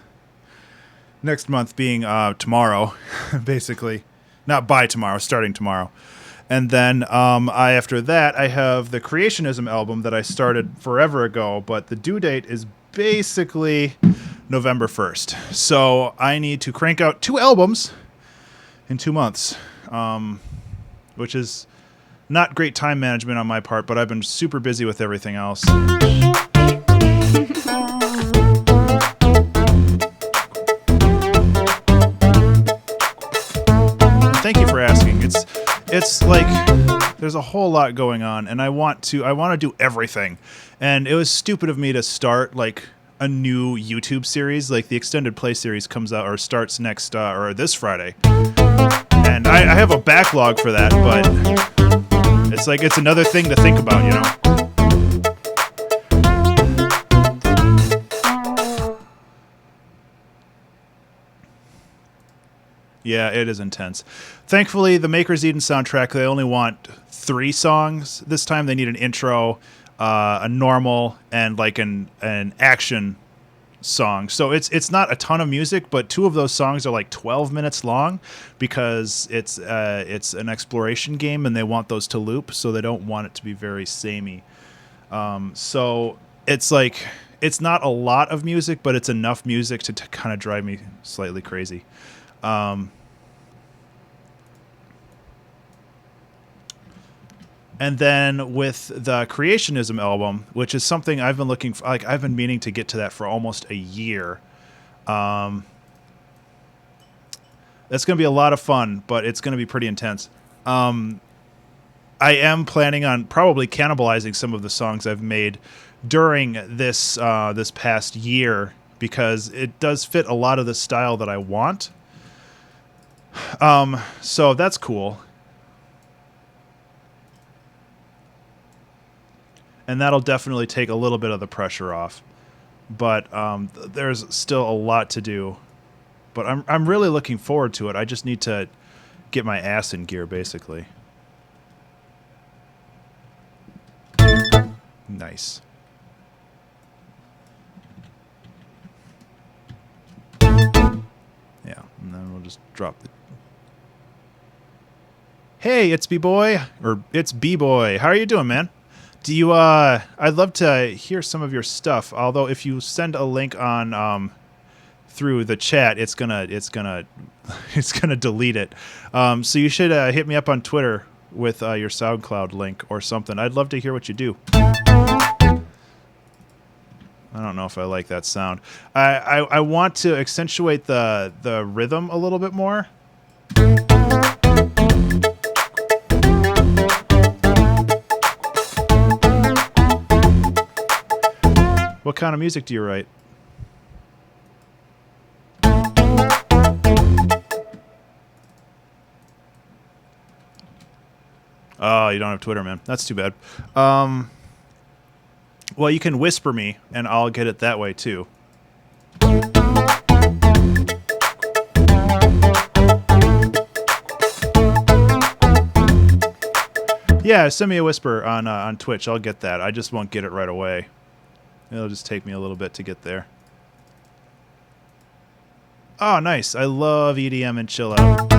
Next month being tomorrow, basically. Not by tomorrow, starting tomorrow. And then after that, I have the Creationism album that I started forever ago, but the due date is basically November 1st. So I need to crank out 2 albums in 2 months, which is not great time management on my part, but I've been super busy with everything else. Thank you for asking. It's like there's a whole lot going on, and I want to do everything. And it was stupid of me to start like a new YouTube series. Like the extended play series comes out or starts next or this Friday, and I have a backlog for that, but it's like it's another thing to think about, you know. Yeah, it is intense. Thankfully, the Maker's Eden soundtrack, they only want 3 songs. This time they need an intro, a normal, and like an action song. So it's not a ton of music, but 2 of those songs are like 12 minutes long because it's an exploration game and they want those to loop, so they don't want it to be very samey. So it's like it's not a lot of music, but it's enough music to kind of drive me slightly crazy. And then with the Creationism album, which is something I've been looking for, like I've been meaning to get to that for almost a year. That's going to be a lot of fun, but it's going to be pretty intense. I am planning on probably cannibalizing some of the songs I've made during this past year because it does fit a lot of the style that I want. So that's cool. And that'll definitely take a little bit of the pressure off. But there's still a lot to do. But I'm really looking forward to it. I just need to get my ass in gear, basically. Nice. Yeah, and then we'll just drop the... Hey, it's B-Boy, or it's B-Boy. How are you doing, man? Do you, I'd love to hear some of your stuff, although if you send a link on, through the chat, it's gonna, it's gonna delete it. So you should, hit me up on Twitter with, your SoundCloud link or something. I'd love to hear what you do. I don't know if I like that sound. I want to accentuate the rhythm a little bit more. What kind of music do you write? Oh, you don't have Twitter, man. That's too bad. Well, you can whisper me, and I'll get it that way, too. Yeah, send me a whisper on Twitch. I'll get that. I just won't get it right away. It'll just take me a little bit to get there. Oh, nice. I love EDM and chill out.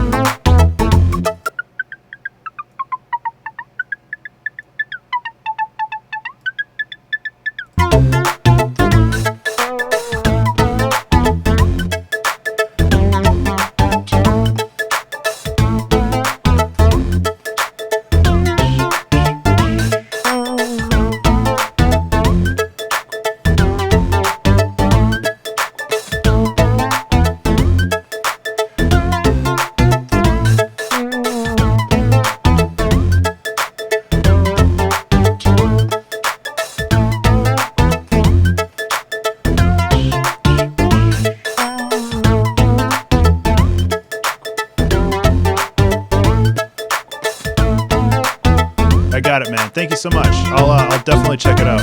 Thank you so much. I'll definitely check it out.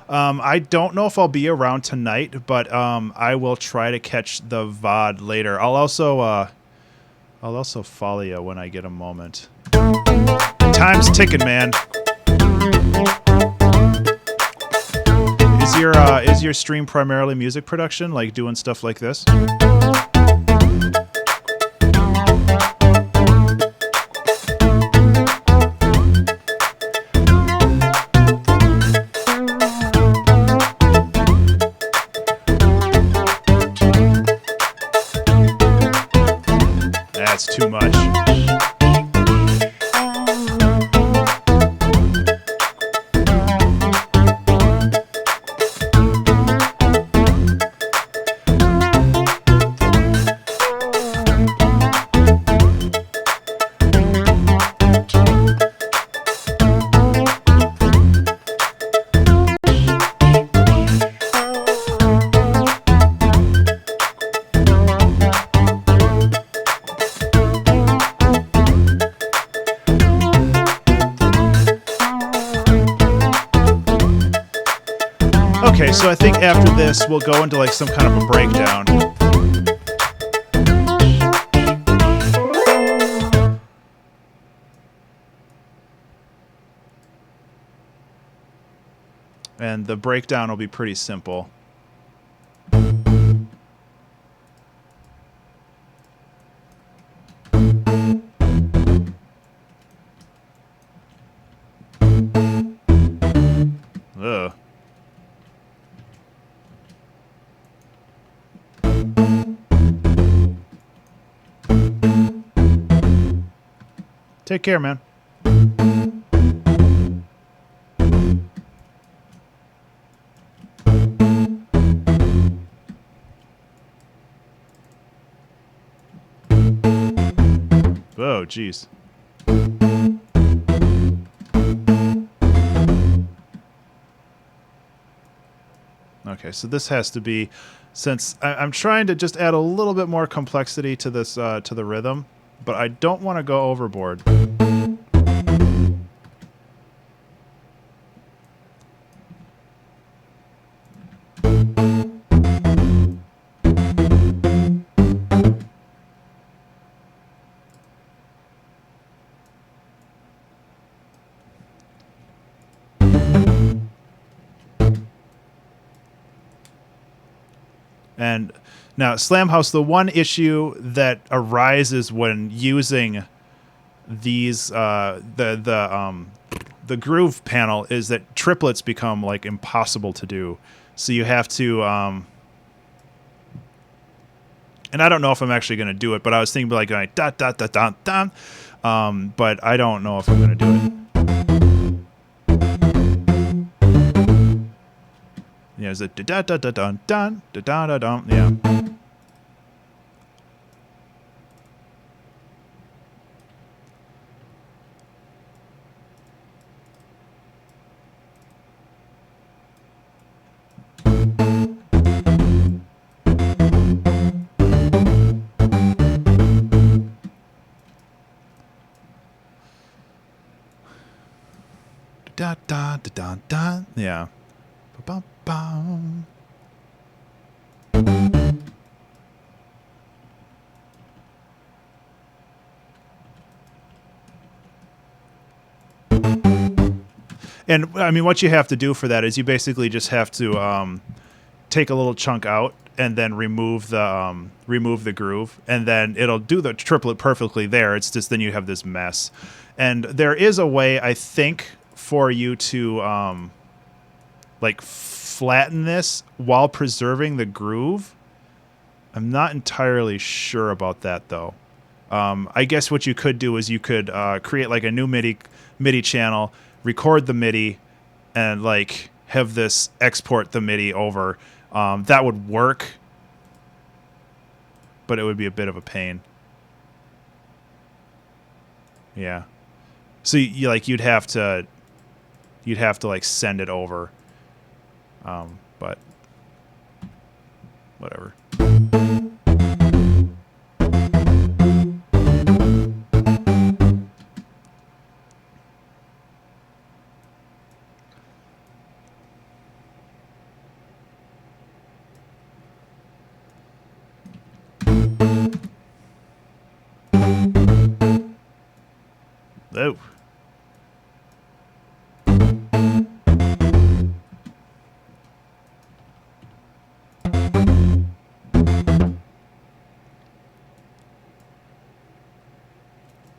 I don't know if I'll be around tonight, but I will try to catch the VOD later. I'll also follow you when I get a moment. Time's ticking, man. Is your stream primarily music production, like doing stuff like this? Too much. Okay, so I think after this, we'll go into like some kind of a breakdown. And the breakdown will be pretty simple. Ugh. Take care, man. Oh, jeez. Okay, so this has to be, since I'm trying to just add a little bit more complexity to this, to the rhythm, but I don't want to go overboard. And now, Slamhouse, the one issue that arises when using these the groove panel is that triplets become like impossible to do. So you have to and I don't know if I'm actually going to do it, but I was thinking like dot dot dot dot dot. But I don't know if I'm going to do it. Yeah, is it da da da da da da da da da? Yeah. Da da da da da. Yeah. Ba ba. And I mean, what you have to do for that is you basically just have to take a little chunk out and then remove the groove, and then it'll do the triplet perfectly there. It's just then you have this mess. And there is a way, I think, for you to like flatten this while preserving the groove. I'm not entirely sure about that though. I guess what you could do is you could create like a new MIDI channel, record the MIDI, and like have this export the MIDI over. That would work, but it would be a bit of a pain. Yeah. So you like you'd have to like send it over. But whatever. Oh.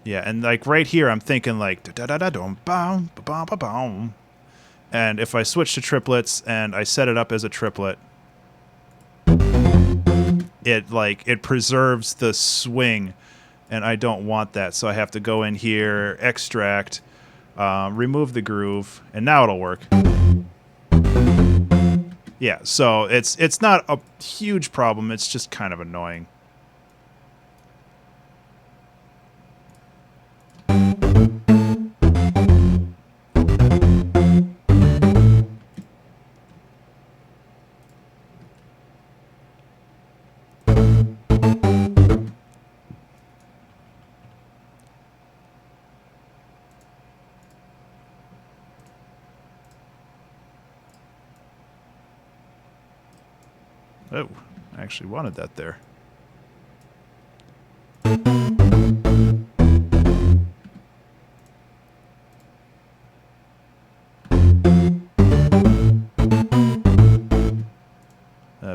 Yeah, and like right here, I'm thinking like da da da dum bum ba ba bum, and if I switch to triplets and I set it up as a triplet, it preserves the swing, and I don't want that, so I have to go in here, extract, remove the groove, and now it'll work. Yeah, so it's not a huge problem. It's just kind of annoying. Oh, I actually wanted that there.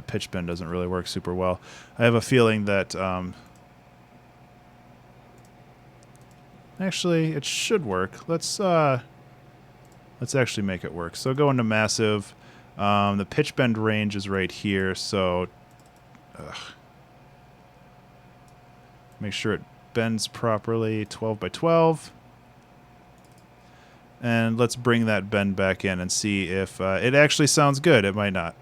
Pitch bend doesn't really work super well. I have a feeling that actually it should work. Let's actually make it work. So go into massive. The pitch bend range is right here, so make sure it bends properly, 12 by 12. And let's bring that bend back in and see if it actually sounds good. It might not.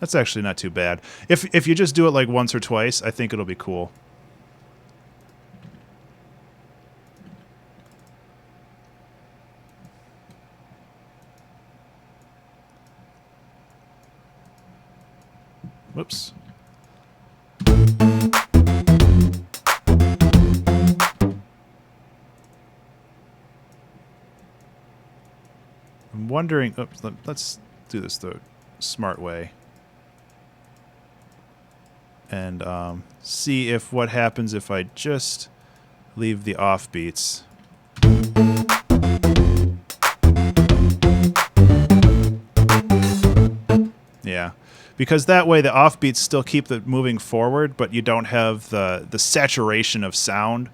That's actually not too bad. If you just do it like once or twice, I think it'll be cool. Whoops. I'm wondering, oops, let's do this the smart way. And see if what happens if I just leave the offbeats. because that way the offbeats still keep the moving forward, but you don't have the saturation of sound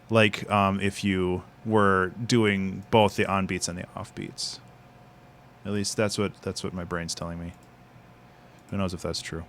like if you were doing both the onbeats and the offbeats. At least that's what my brain's telling me. Who knows if that's true?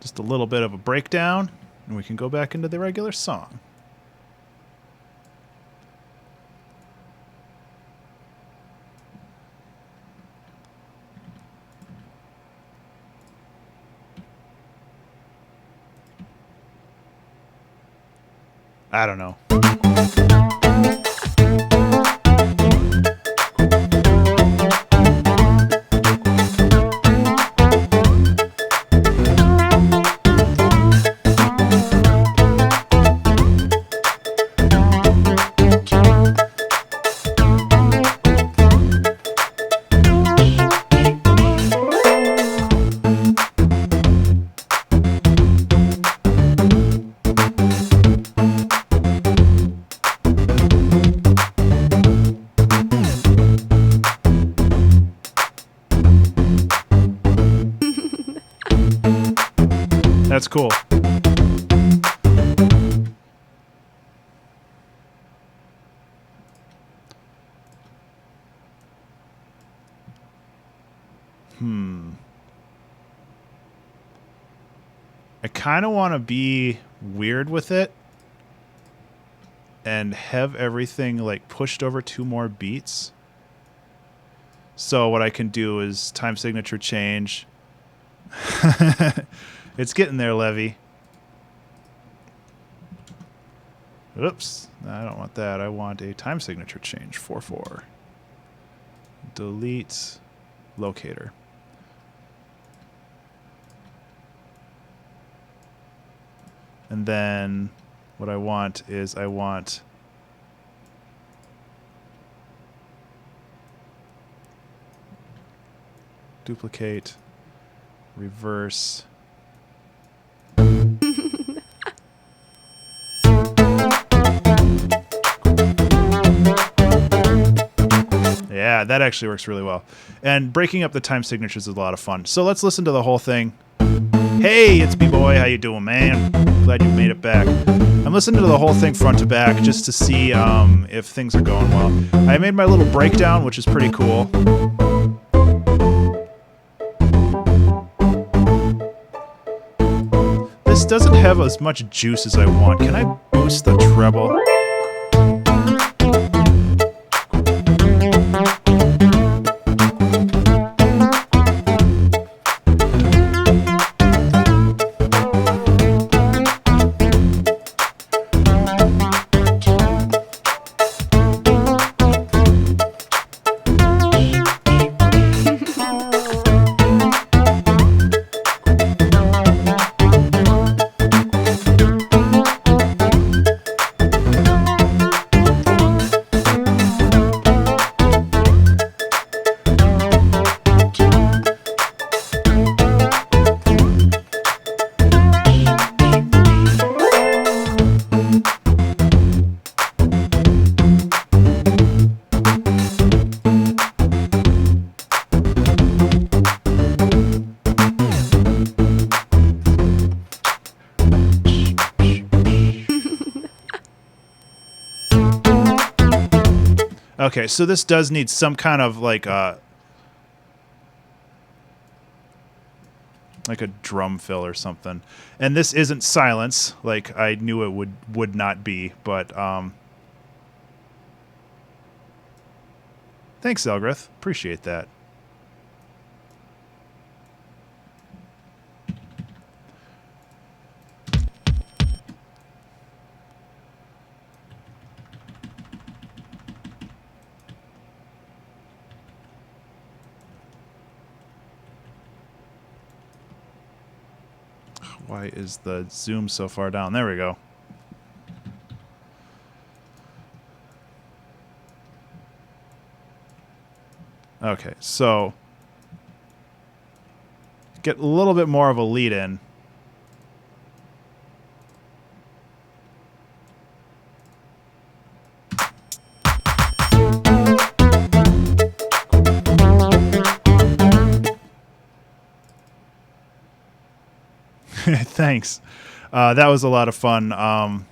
Just a little bit of a breakdown, and we can go back into the regular song. I don't know. That's cool. I kind of want to be weird with it and have everything like pushed over 2 more beats. So what I can do is time signature change. It's getting there, Levy. Oops. I don't want that. I want a time signature change. 4/4. Delete locator. And then what I want is I want duplicate, reverse. Yeah, that actually works really well. And breaking up the time signatures is a lot of fun. So let's listen to the whole thing. Hey, it's B-Boy. How you doing, man? Glad you made it back. I'm listening to the whole thing front to back just to see if things are going well. I made my little breakdown, which is pretty cool. This doesn't have as much juice as I want. Can I boost the treble? Okay, so this does need some kind of like a drum fill or something. And this isn't silence, like I knew it would not be, but thanks, Elgrith. Appreciate that. Why is the zoom so far down? There we go. Okay, so get a little bit more of a lead in. Thanks. That was a lot of fun. I'm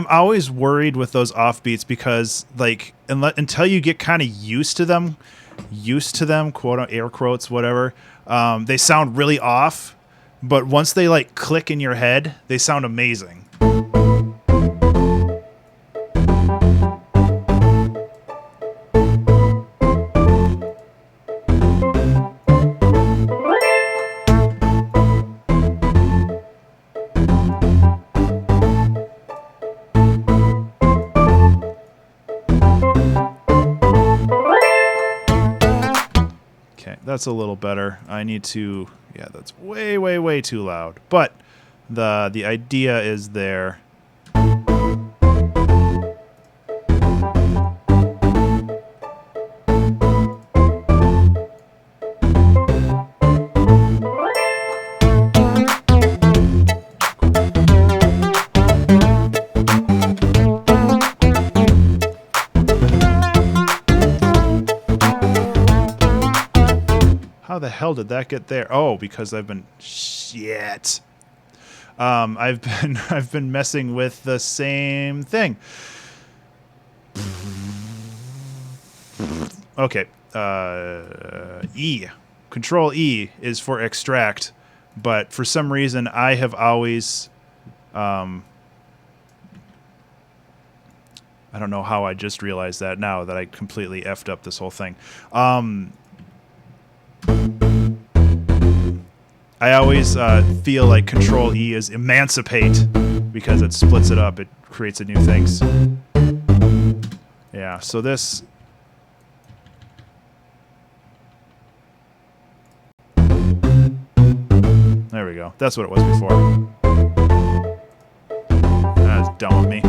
always worried with those offbeats because, like, until you get kind of used to them, quote air quotes, whatever, they sound really off. But once they like click in your head, they sound amazing. That's a little better. I need to, yeah, that's way, way, way too loud. But the idea is there. How the hell did that get there? Oh, because I've been shit. I've been messing with the same thing. Okay. E. Control E is for extract, but for some reason I have always I don't know how I just realized that now that I completely effed up this whole thing. I always feel like Control E is emancipate because it splits it up. It creates a new things. Yeah, so this... There we go. That's what it was before. That was dumb of me.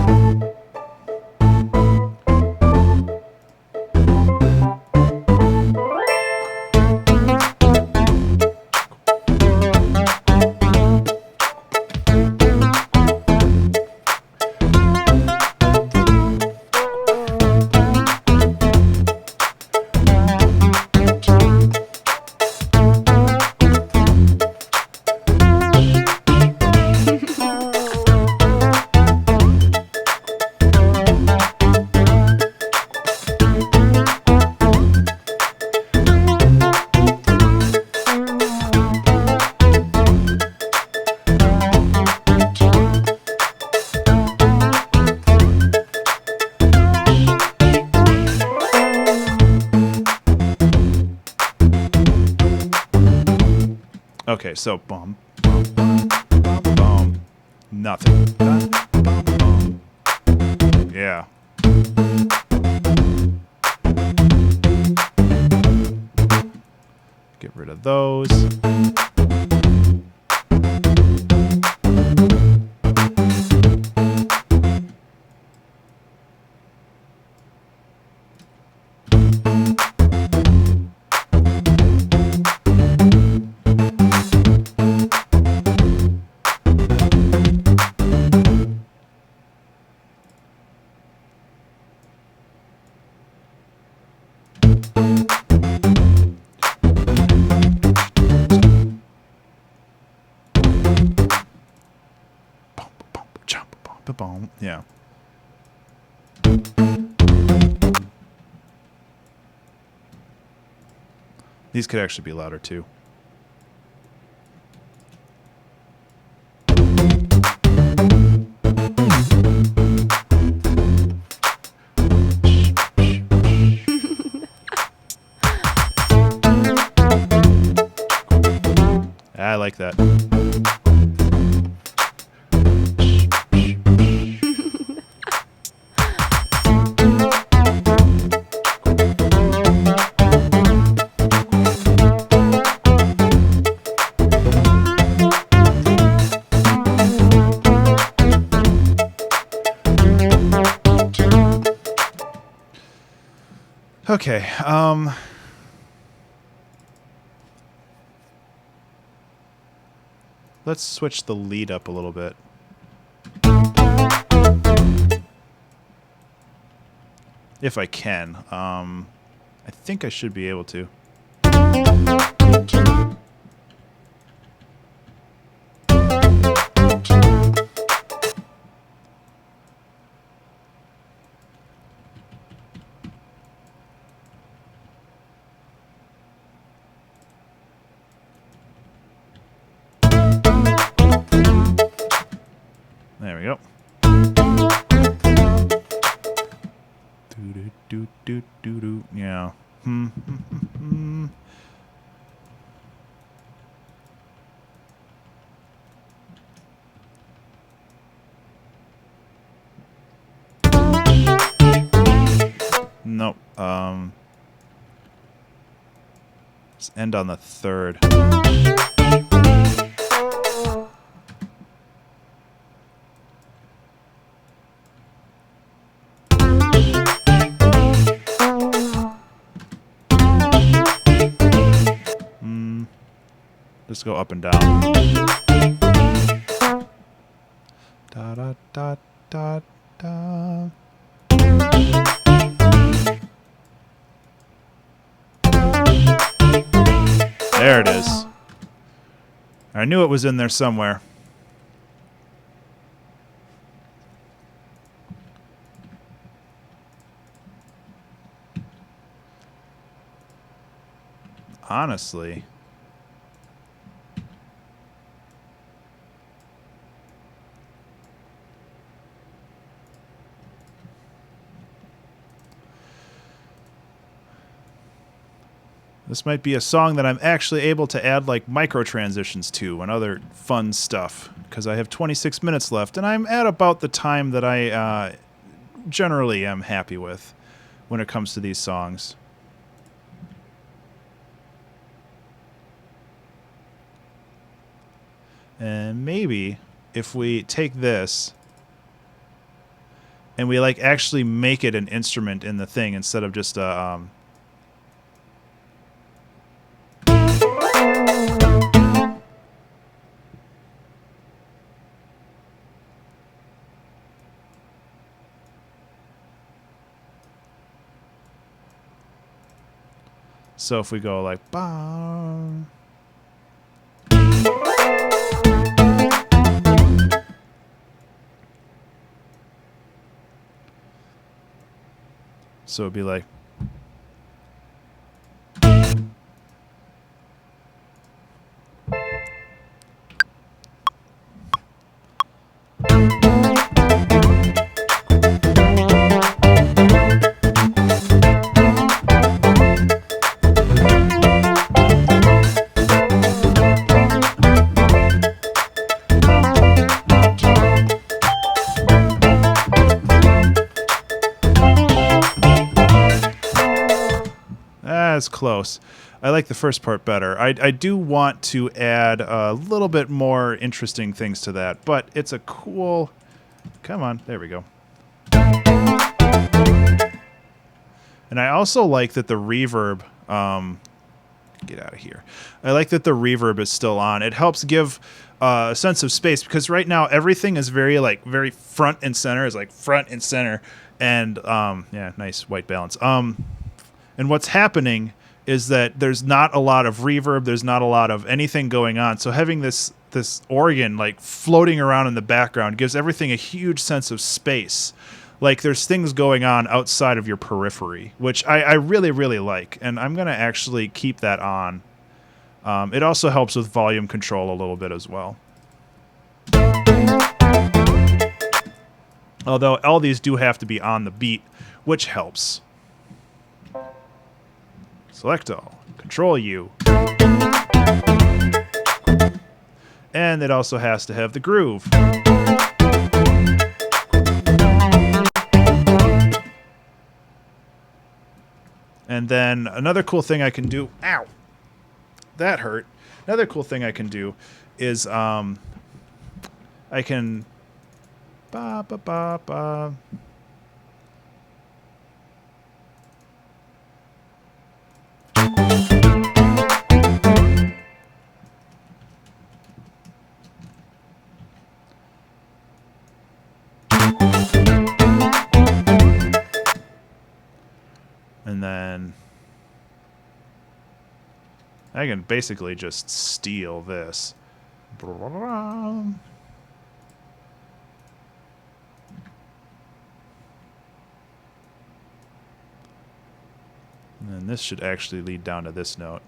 Okay, so boom, boom, boom, boom, boom, nothing. Boom, boom, boom. Yeah. Get rid of those. Yeah. These could actually be louder too. I like that. Okay. Let's switch the lead up a little bit. If I can. I think I should be able to. There we go. Do. Yeah. Nope. Let's end on the 3rd. Just go up and down. Da da da da da. There it is. I knew it was in there somewhere. Honestly. This might be a song that I'm actually able to add like micro transitions to and other fun stuff because I have 26 minutes left and I'm at about the time that I generally am happy with when it comes to these songs. And maybe if we take this and we like actually make it an instrument in the thing instead of just a so if we go like bam. So it'd be like that's close. I like the first part better. I do want to add a little bit more interesting things to that, but it's a cool... Come on, there we go. And I also like that the reverb... get out of here. I like that the reverb is still on. It helps give a sense of space because right now everything is very front and center. It's like front and center. And, yeah, nice white balance. And what's happening is that there's not a lot of reverb. There's not a lot of anything going on. So having this organ like floating around in the background gives everything a huge sense of space. Like there's things going on outside of your periphery, which I really, really like. And I'm going to actually keep that on. It also helps with volume control a little bit as well. Although all these do have to be on the beat, which helps. Select all, Control U. And it also has to have the groove. And then another cool thing I can do, ow, that hurt. Another cool thing I can do is I can then I can basically just steal this. And then this should actually lead down to this note.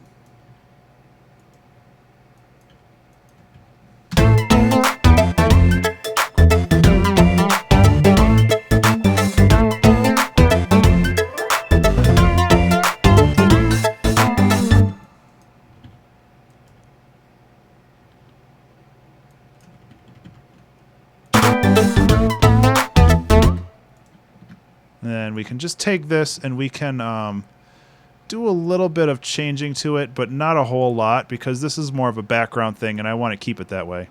And we can just take this and we can do a little bit of changing to it, but not a whole lot, because this is more of a background thing and I want to keep it that way.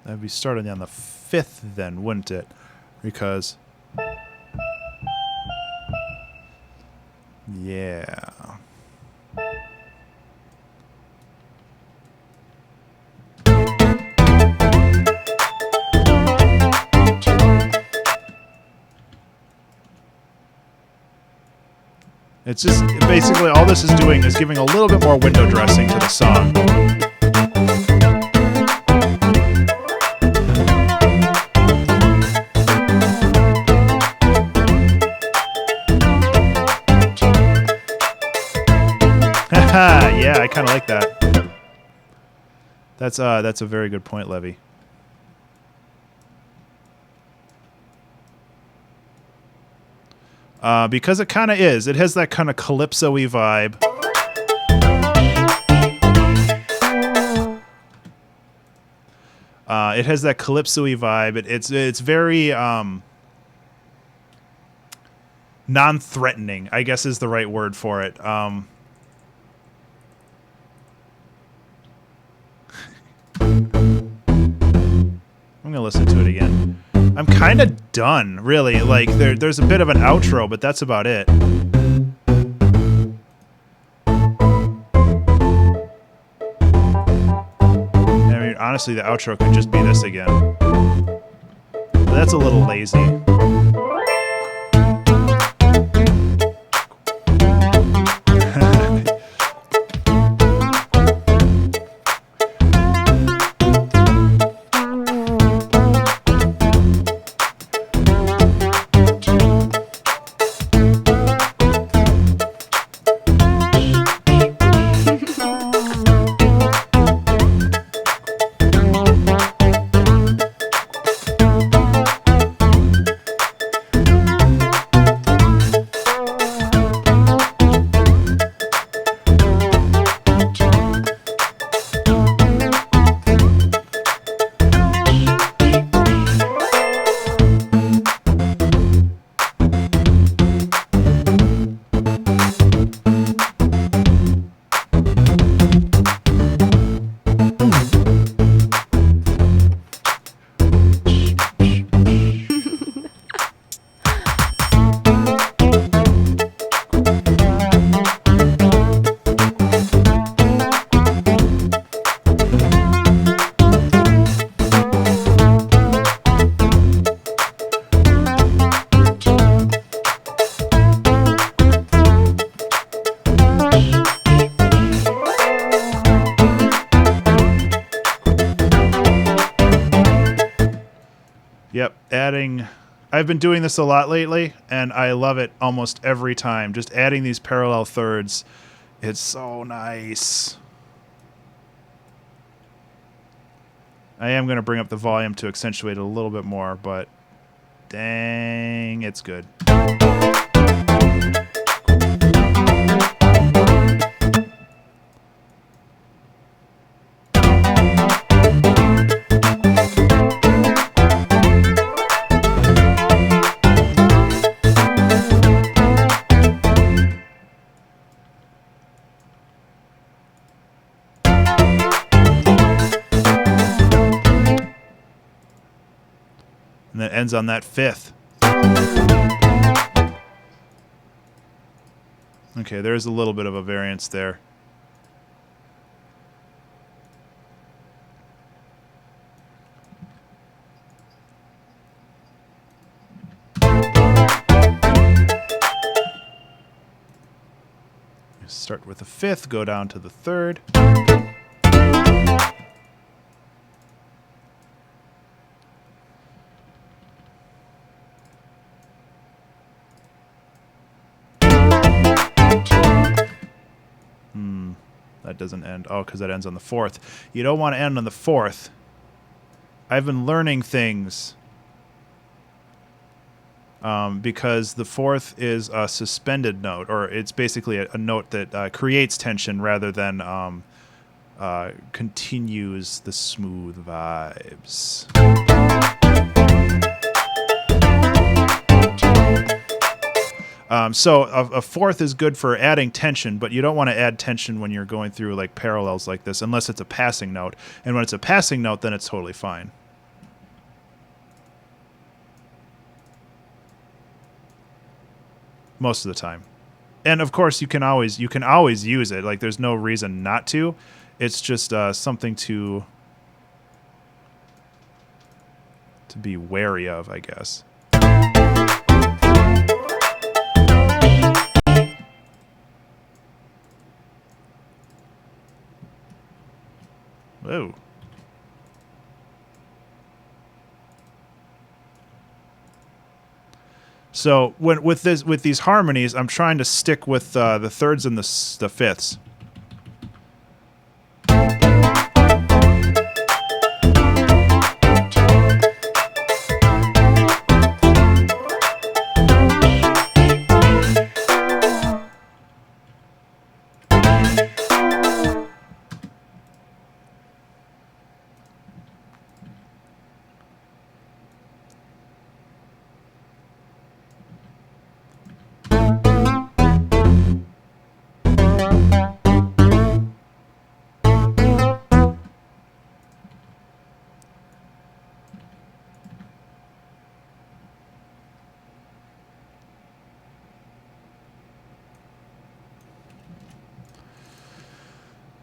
That'd be starting on the 5th then, wouldn't it? Because... yeah. It's just basically all this is doing is giving a little bit more window dressing to the song. Yeah, I kind of like that. That's a very good point, Levy. Because it kind of is. It has that kind of calypso-y vibe. It has that calypso-y vibe. It's very non-threatening, I guess is the right word for it. I'm gonna listen to it again. I'm kind of done, really. Like there's a bit of an outro, but that's about it. I mean, honestly, the outro could just be this again. But that's a little lazy. Yep, adding... I've been doing this a lot lately, and I love it almost every time. Just adding these parallel thirds. It's so nice. I am going to bring up the volume to accentuate it a little bit more, but dang, it's good. And that ends on that fifth. Okay, there's a little bit of a variance there. Start with the fifth, go down to the third. That doesn't end. Oh, because that ends on the fourth. You don't want to end on the fourth. I've been learning things. Because the fourth is a suspended note, or it's basically a note that creates tension rather than continues the smooth vibes. So a fourth is good for adding tension, but you don't want to add tension when you're going through like parallels like this, unless it's a passing note. And when it's a passing note, then it's totally fine. Most of the time. And of course you can always use it. Like there's no reason not to. It's just something to be wary of, I guess. Whoa. So with these harmonies, I'm trying to stick with the thirds and the fifths.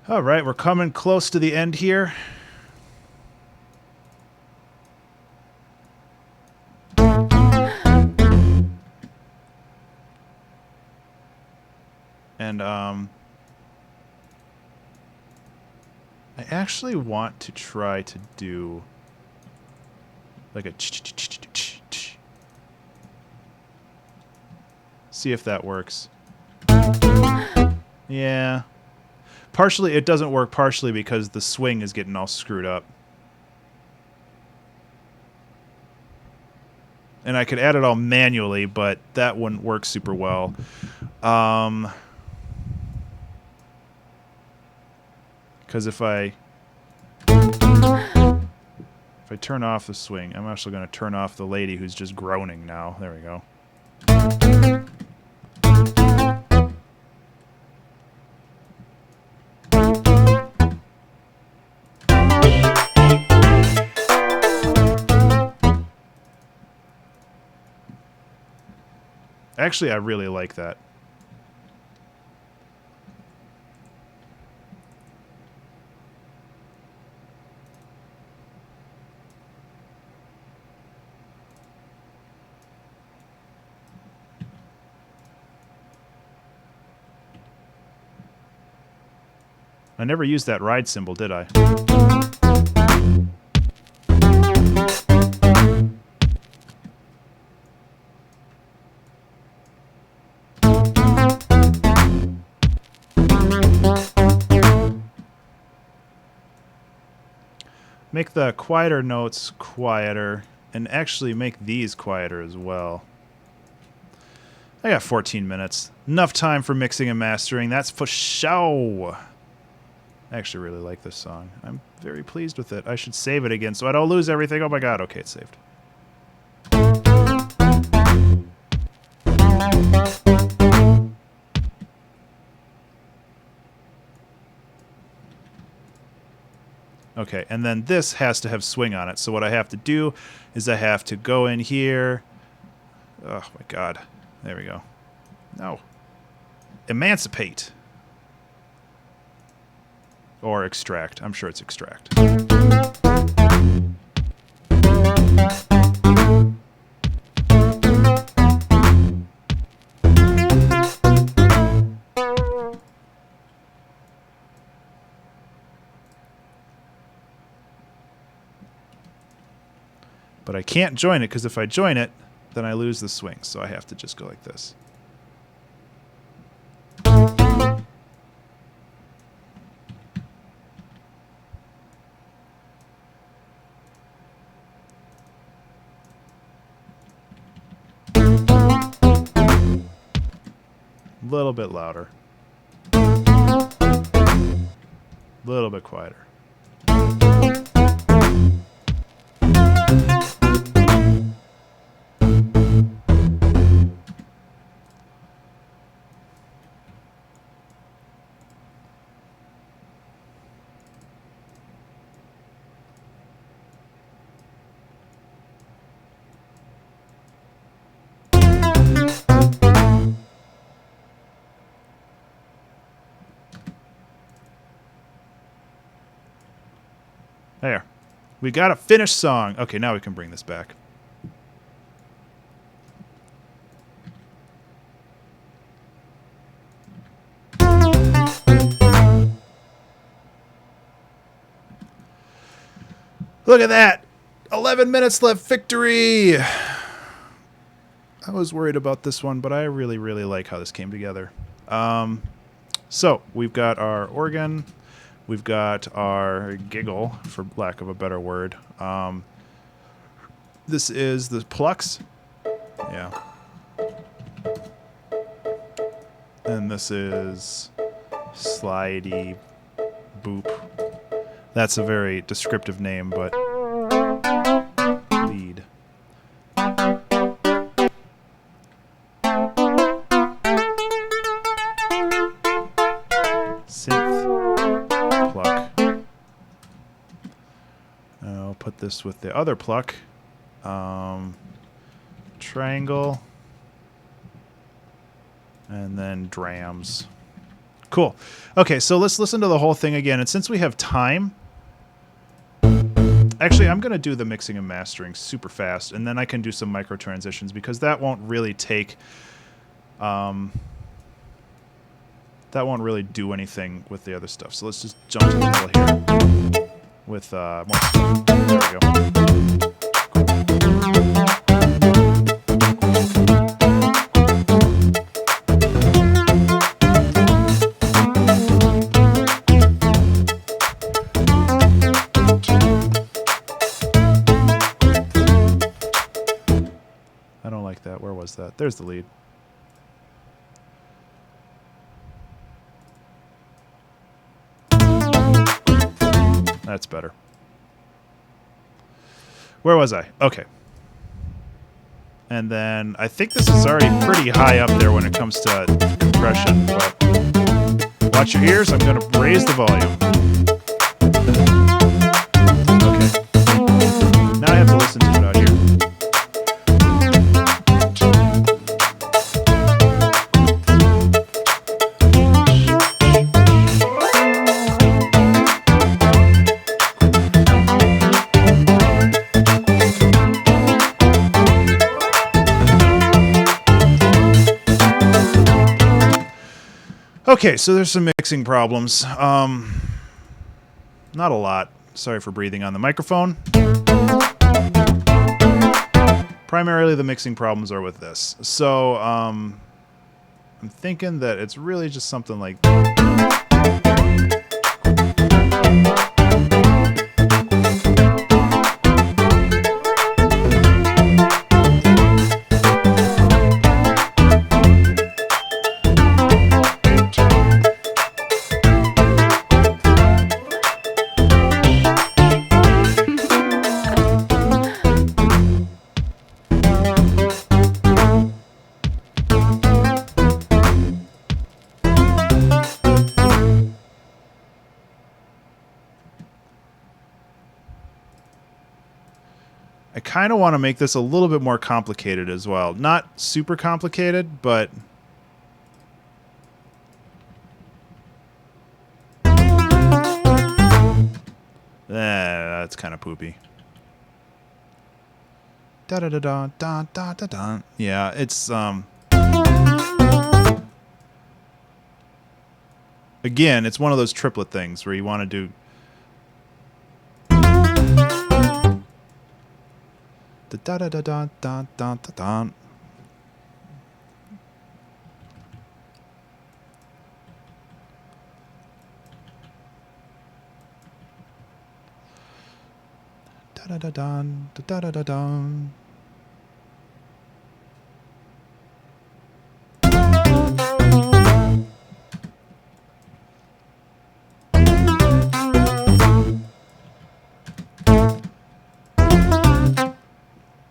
All right, we're coming close to the end here. And I actually want to try to do like a see if that works. Yeah. Partially it doesn't work, partially because the swing is getting all screwed up. And I could add it all manually, but that wouldn't work super well. Because if I turn off the swing, I'm actually going to turn off the lady who's just groaning now. There we go. Actually, I really like that. I never used that ride symbol, did I? Make the quieter notes quieter, and actually make these quieter as well. I got 14 minutes. Enough time for mixing and mastering, that's for show. I actually really like this song. I'm very pleased with it. I should save it again so I don't lose everything. Oh my god, okay, it's saved. Okay, and then this has to have swing on it. So what I have to do is I have to go in here. Oh, my God. There we go. No. Emancipate. Or extract. I'm sure it's extract. But I can't join it because if I join it, then I lose the swing. So I have to just go like this. A little bit louder. A little bit quieter. There. We got a finished song. Okay, now we can bring this back. Look at that. 11 minutes left. Victory. I was worried about this one, but I really, really like how this came together. So we've got our organ. We've got our giggle, for lack of a better word. This is the plucks. Yeah. And this is slidey boop. That's a very descriptive name, but lead. Synth pluck. I'll put this with the other pluck. Triangle. And then drams. Cool. Okay, so let's listen to the whole thing again. And since we have time, actually, I'm going to do the mixing and mastering super fast, and then I can do some micro transitions because that won't really take, that won't really do anything with the other stuff. So let's just jump to the middle here with more. There we go. Where was that? There's the lead. That's better. Where was I? Okay. And then I think this is already pretty high up there when it comes to compression, but watch your ears. I'm going to raise the volume. Okay. Now I have to listen to it out here. Okay, so there's some mixing problems. Not a lot. Sorry for breathing on the microphone. Primarily the mixing problems are with this. So I'm thinking that it's really just something like... I kind of want to make this a little bit more complicated as well. Not super complicated, but... that's kind of poopy. Da-da-da-da-da-da-da-da. Yeah, it's... Again, it's one of those triplet things where you want to do... Da-da-da-da-da-da-da-da. Da-da-da-dun, da-da-da-dun.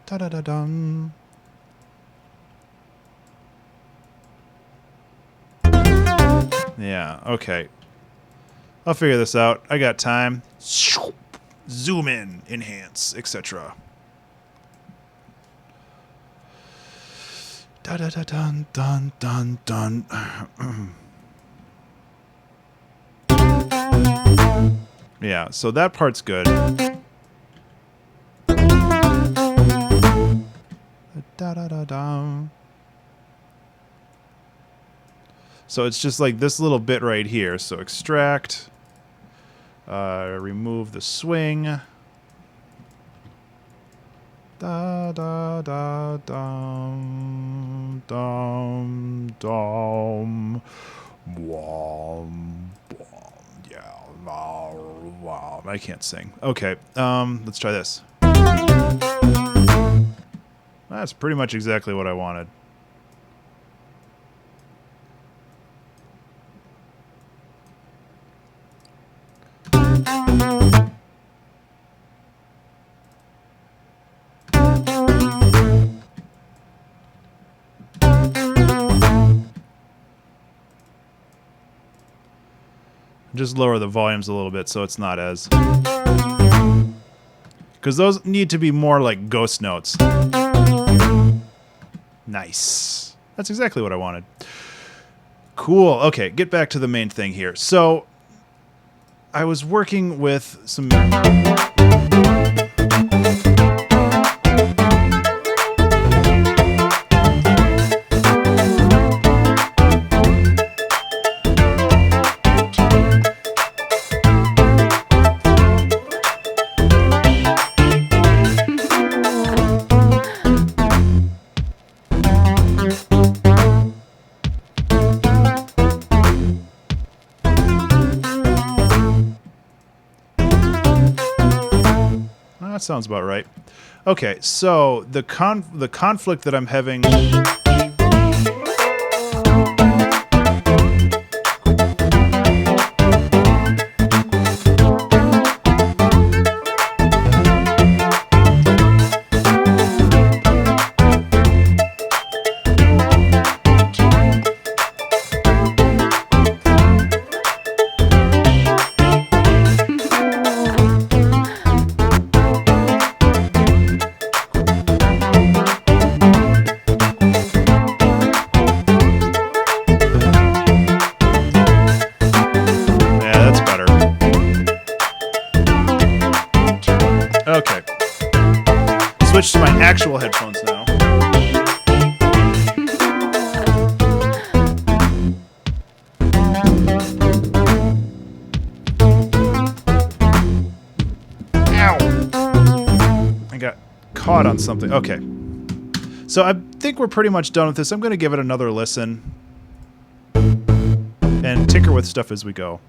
Da-da-da-dum. Yeah, okay. I'll figure this out. I got time. Zoom in, enhance, etc. Da-da-da-dun, dun, dun, dun. Yeah, so that part's good. Da-da-da-da. So it's just like this little bit right here. So extract, remove the swing. Da da da dum dum dum. Wom, yeah, wow. I can't sing. Okay, let's try this. That's pretty much exactly what I wanted. Just lower the volumes a little bit so it's not as... Because those need to be more like ghost notes. Nice. That's exactly what I wanted. Cool. Okay, get back to the main thing here. So, I was working with some... That sounds about right. Okay, so the conflict that I'm having... Okay. Switch to my actual headphones now. Ow! I got caught on something. Okay. So I think we're pretty much done with this. I'm going to give it another listen and tinker with stuff as we go.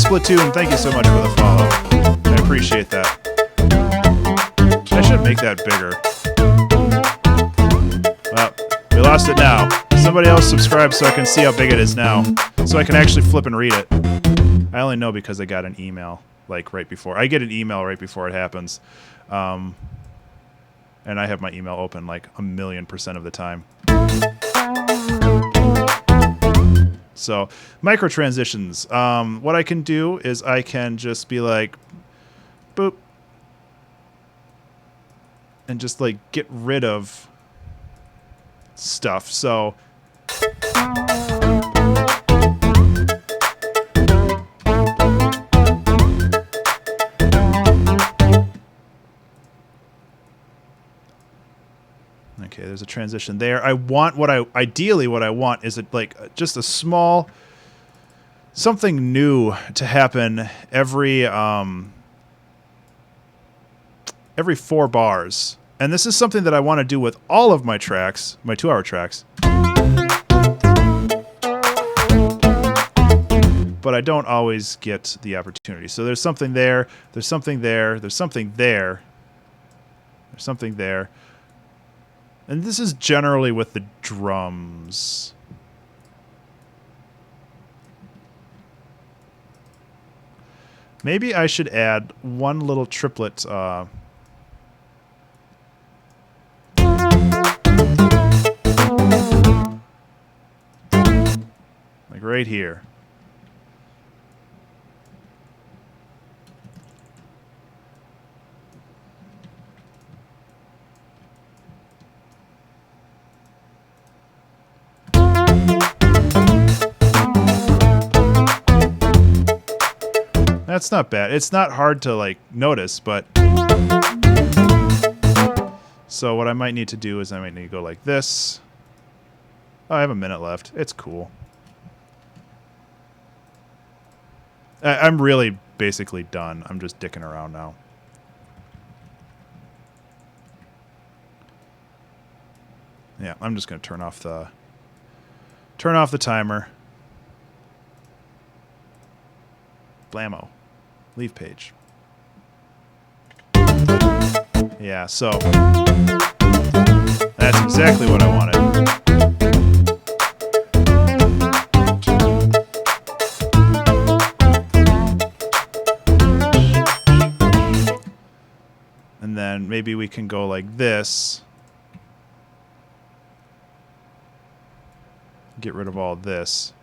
Splatoon, thank you so much for the follow. I appreciate that. I should make that bigger. Well, we lost it now. Somebody else subscribe so I can see how big it is now. So I can actually flip and read it. I only know because I got an email like right before. I get an email right before it happens. And I have my email open like 1,000,000% of the time. So micro transitions. What I can do is I can just be like, boop, and just like get rid of stuff. So okay, there's a transition there. Ideally what I want is just a small something new to happen every 4 bars. And this is something that I want to do with all of my tracks, my 2-hour tracks. But I don't always get the opportunity. So there's something there, there's something there, there's something there, there's something there. And this is generally with the drums. Maybe I should add one little triplet. Like right here. That's not bad. It's not hard to like notice, but so what I might need to do is I might need to go like this. Oh, I have a minute left. It's cool. I'm really basically done. I'm just dicking around now. Yeah, I'm just going to turn off the timer. Blammo. Leave page. Yeah, so that's exactly what I wanted. And then maybe we can go like this. Get rid of all this.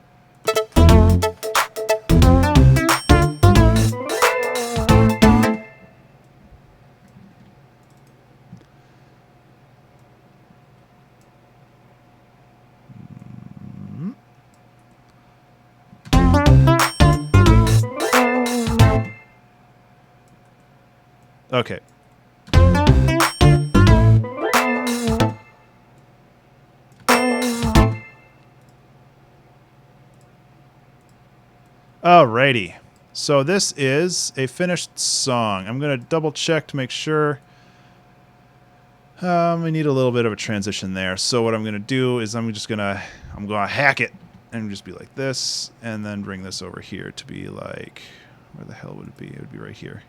Okay. Alrighty. So this is a finished song. I'm going to double check to make sure. I need a little bit of a transition there. So what I'm going to do is I'm going to hack it and just be like this and then bring this over here to be like, where the hell would it be? It would be right here.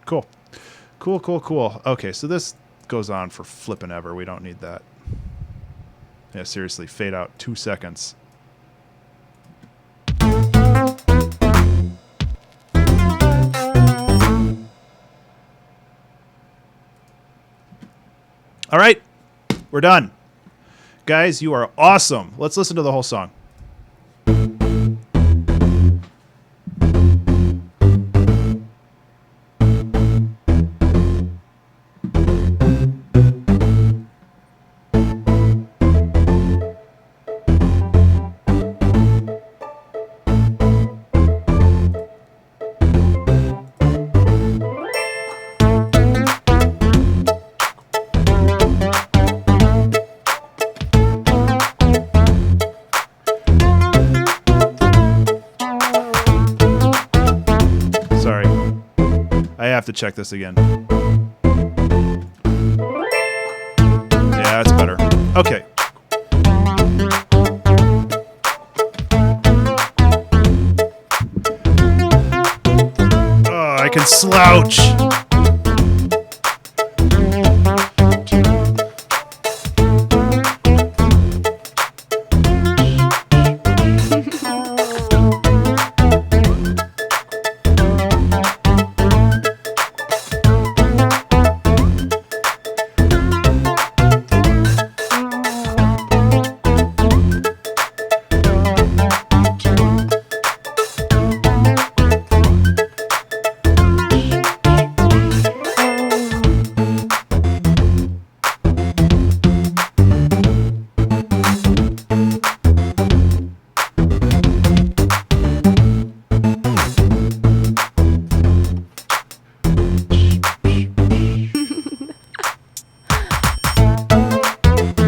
Cool. Cool, cool, cool. Okay, so this goes on for flippin' ever. We don't need that. Yeah, seriously, fade out 2 seconds. All right, we're done. Guys, you are awesome. Let's listen to the whole song. have to check this again. Yeah, that's better. Okay. Oh, I can slouch.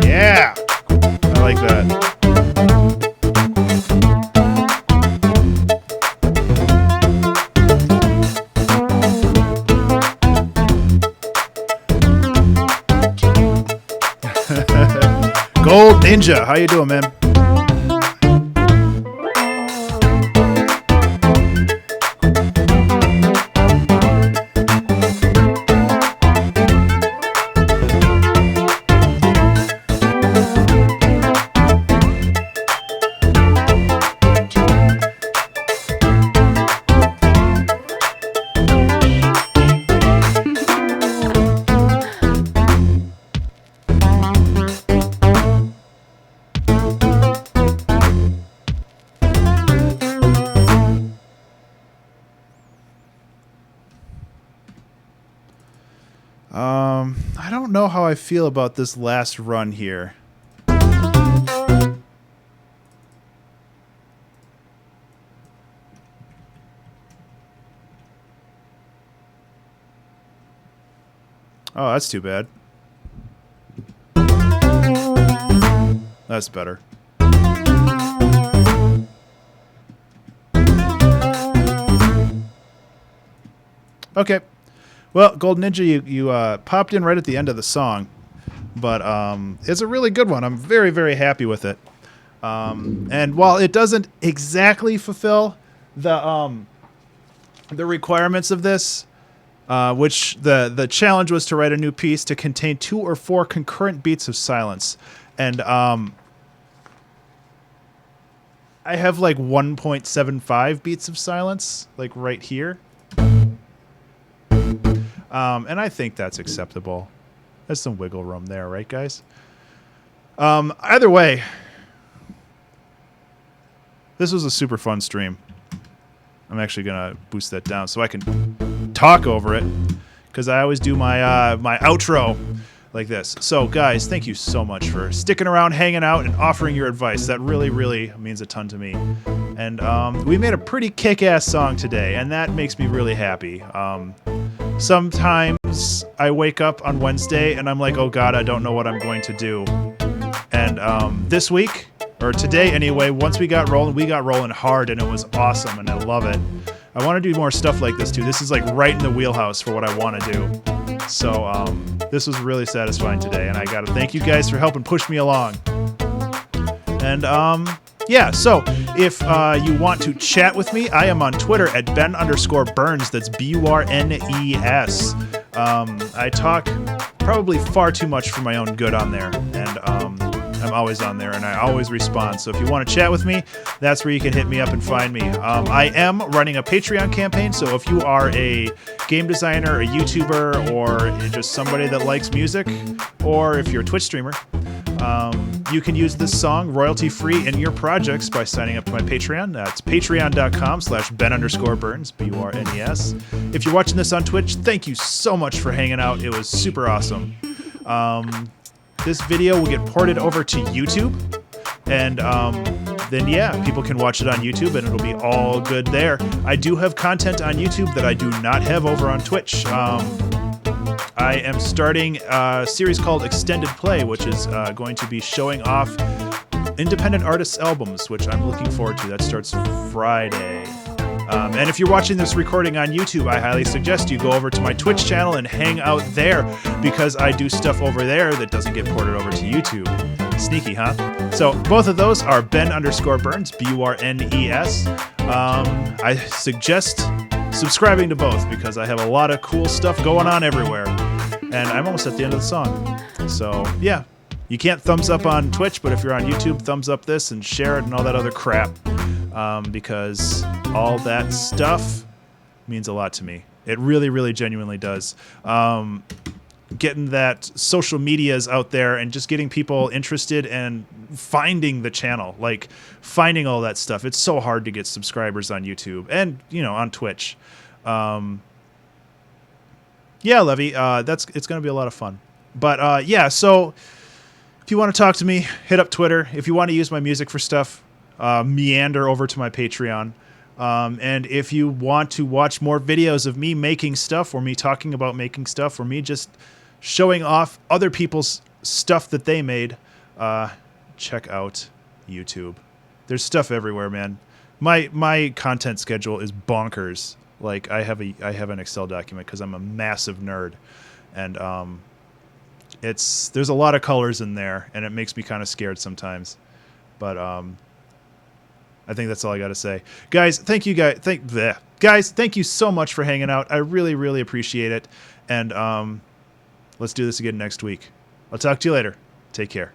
Yeah, I like that. Gold Ninja, how you doing, man? I don't know how I feel about this last run here. Oh, that's too bad. That's better. Okay. Well, Gold Ninja, you popped in right at the end of the song, but it's a really good one. I'm very, very happy with it. And while it doesn't exactly fulfill the requirements of this, which the challenge was to write a new piece to contain 2 or 4 concurrent beats of silence, and I have like 1.75 beats of silence, like right here. And I think that's acceptable. There's some wiggle room there, right, guys? Either way, this was a super fun stream. I'm actually going to boost that down so I can talk over it, because I always do my my outro like this. So, guys, thank you so much for sticking around, hanging out, and offering your advice. That really, really means a ton to me. And we made a pretty kick-ass song today, and that makes me really happy. Sometimes I wake up on Wednesday and I'm like, oh God, I don't know what I'm going to do. And this week, or today anyway, once we got rolling hard, and it was awesome, and I love it. I want to do more stuff like this too. This is like right in the wheelhouse for what I want to do. So this was really satisfying today, and I got to thank you guys for helping push me along. And yeah, so if you want to chat with me, I am on Twitter at Ben_Burns. That's BURNES. I talk probably far too much for my own good on there, and I'm always on there, and I always respond. So if you want to chat with me, that's where you can hit me up and find me. I am running a Patreon campaign, so if you are a game designer, a YouTuber, or just somebody that likes music, or if you're a Twitch streamer, you can use this song royalty-free in your projects by signing up to my Patreon. That's patreon.com/Ben_Burns, BURNES. If you're watching this on Twitch, thank you so much for hanging out. It was super awesome. This video will get ported over to YouTube, and then yeah, people can watch it on YouTube, and it'll be all good there. I do have content on YouTube that I do not have over on Twitch. I am starting a series called Extended Play, which is going to be showing off independent artists' albums, which I'm looking forward to. That starts Friday. And if you're watching this recording on YouTube, I highly suggest you go over to my Twitch channel and hang out there, because I do stuff over there that doesn't get ported over to YouTube. Sneaky, huh? So both of those are Ben_Burns, Burnes. I suggest subscribing to both because I have a lot of cool stuff going on everywhere. And I'm almost at the end of the song. So yeah, you can't thumbs up on Twitch, but if you're on YouTube, thumbs up this and share it and all that other crap. Because all that stuff means a lot to me. It really, really genuinely does. Getting that social medias out there and just getting people interested and finding the channel, like finding all that stuff. It's so hard to get subscribers on YouTube and, on Twitch. Yeah, Levy, it's going to be a lot of fun. But yeah, so if you want to talk to me, hit up Twitter. If you want to use my music for stuff, meander over to my Patreon. And if you want to watch more videos of me making stuff, or me talking about making stuff, or me just showing off other people's stuff that they made, check out YouTube. There's stuff everywhere, man. My content schedule is bonkers. Like I have an Excel document because I'm a massive nerd, and there's a lot of colors in there, and it makes me kind of scared sometimes. But I think that's all I got to say. Guys, thank you thank you so much for hanging out. I really, really appreciate it. And let's do this again next week. I'll talk to you later. Take care.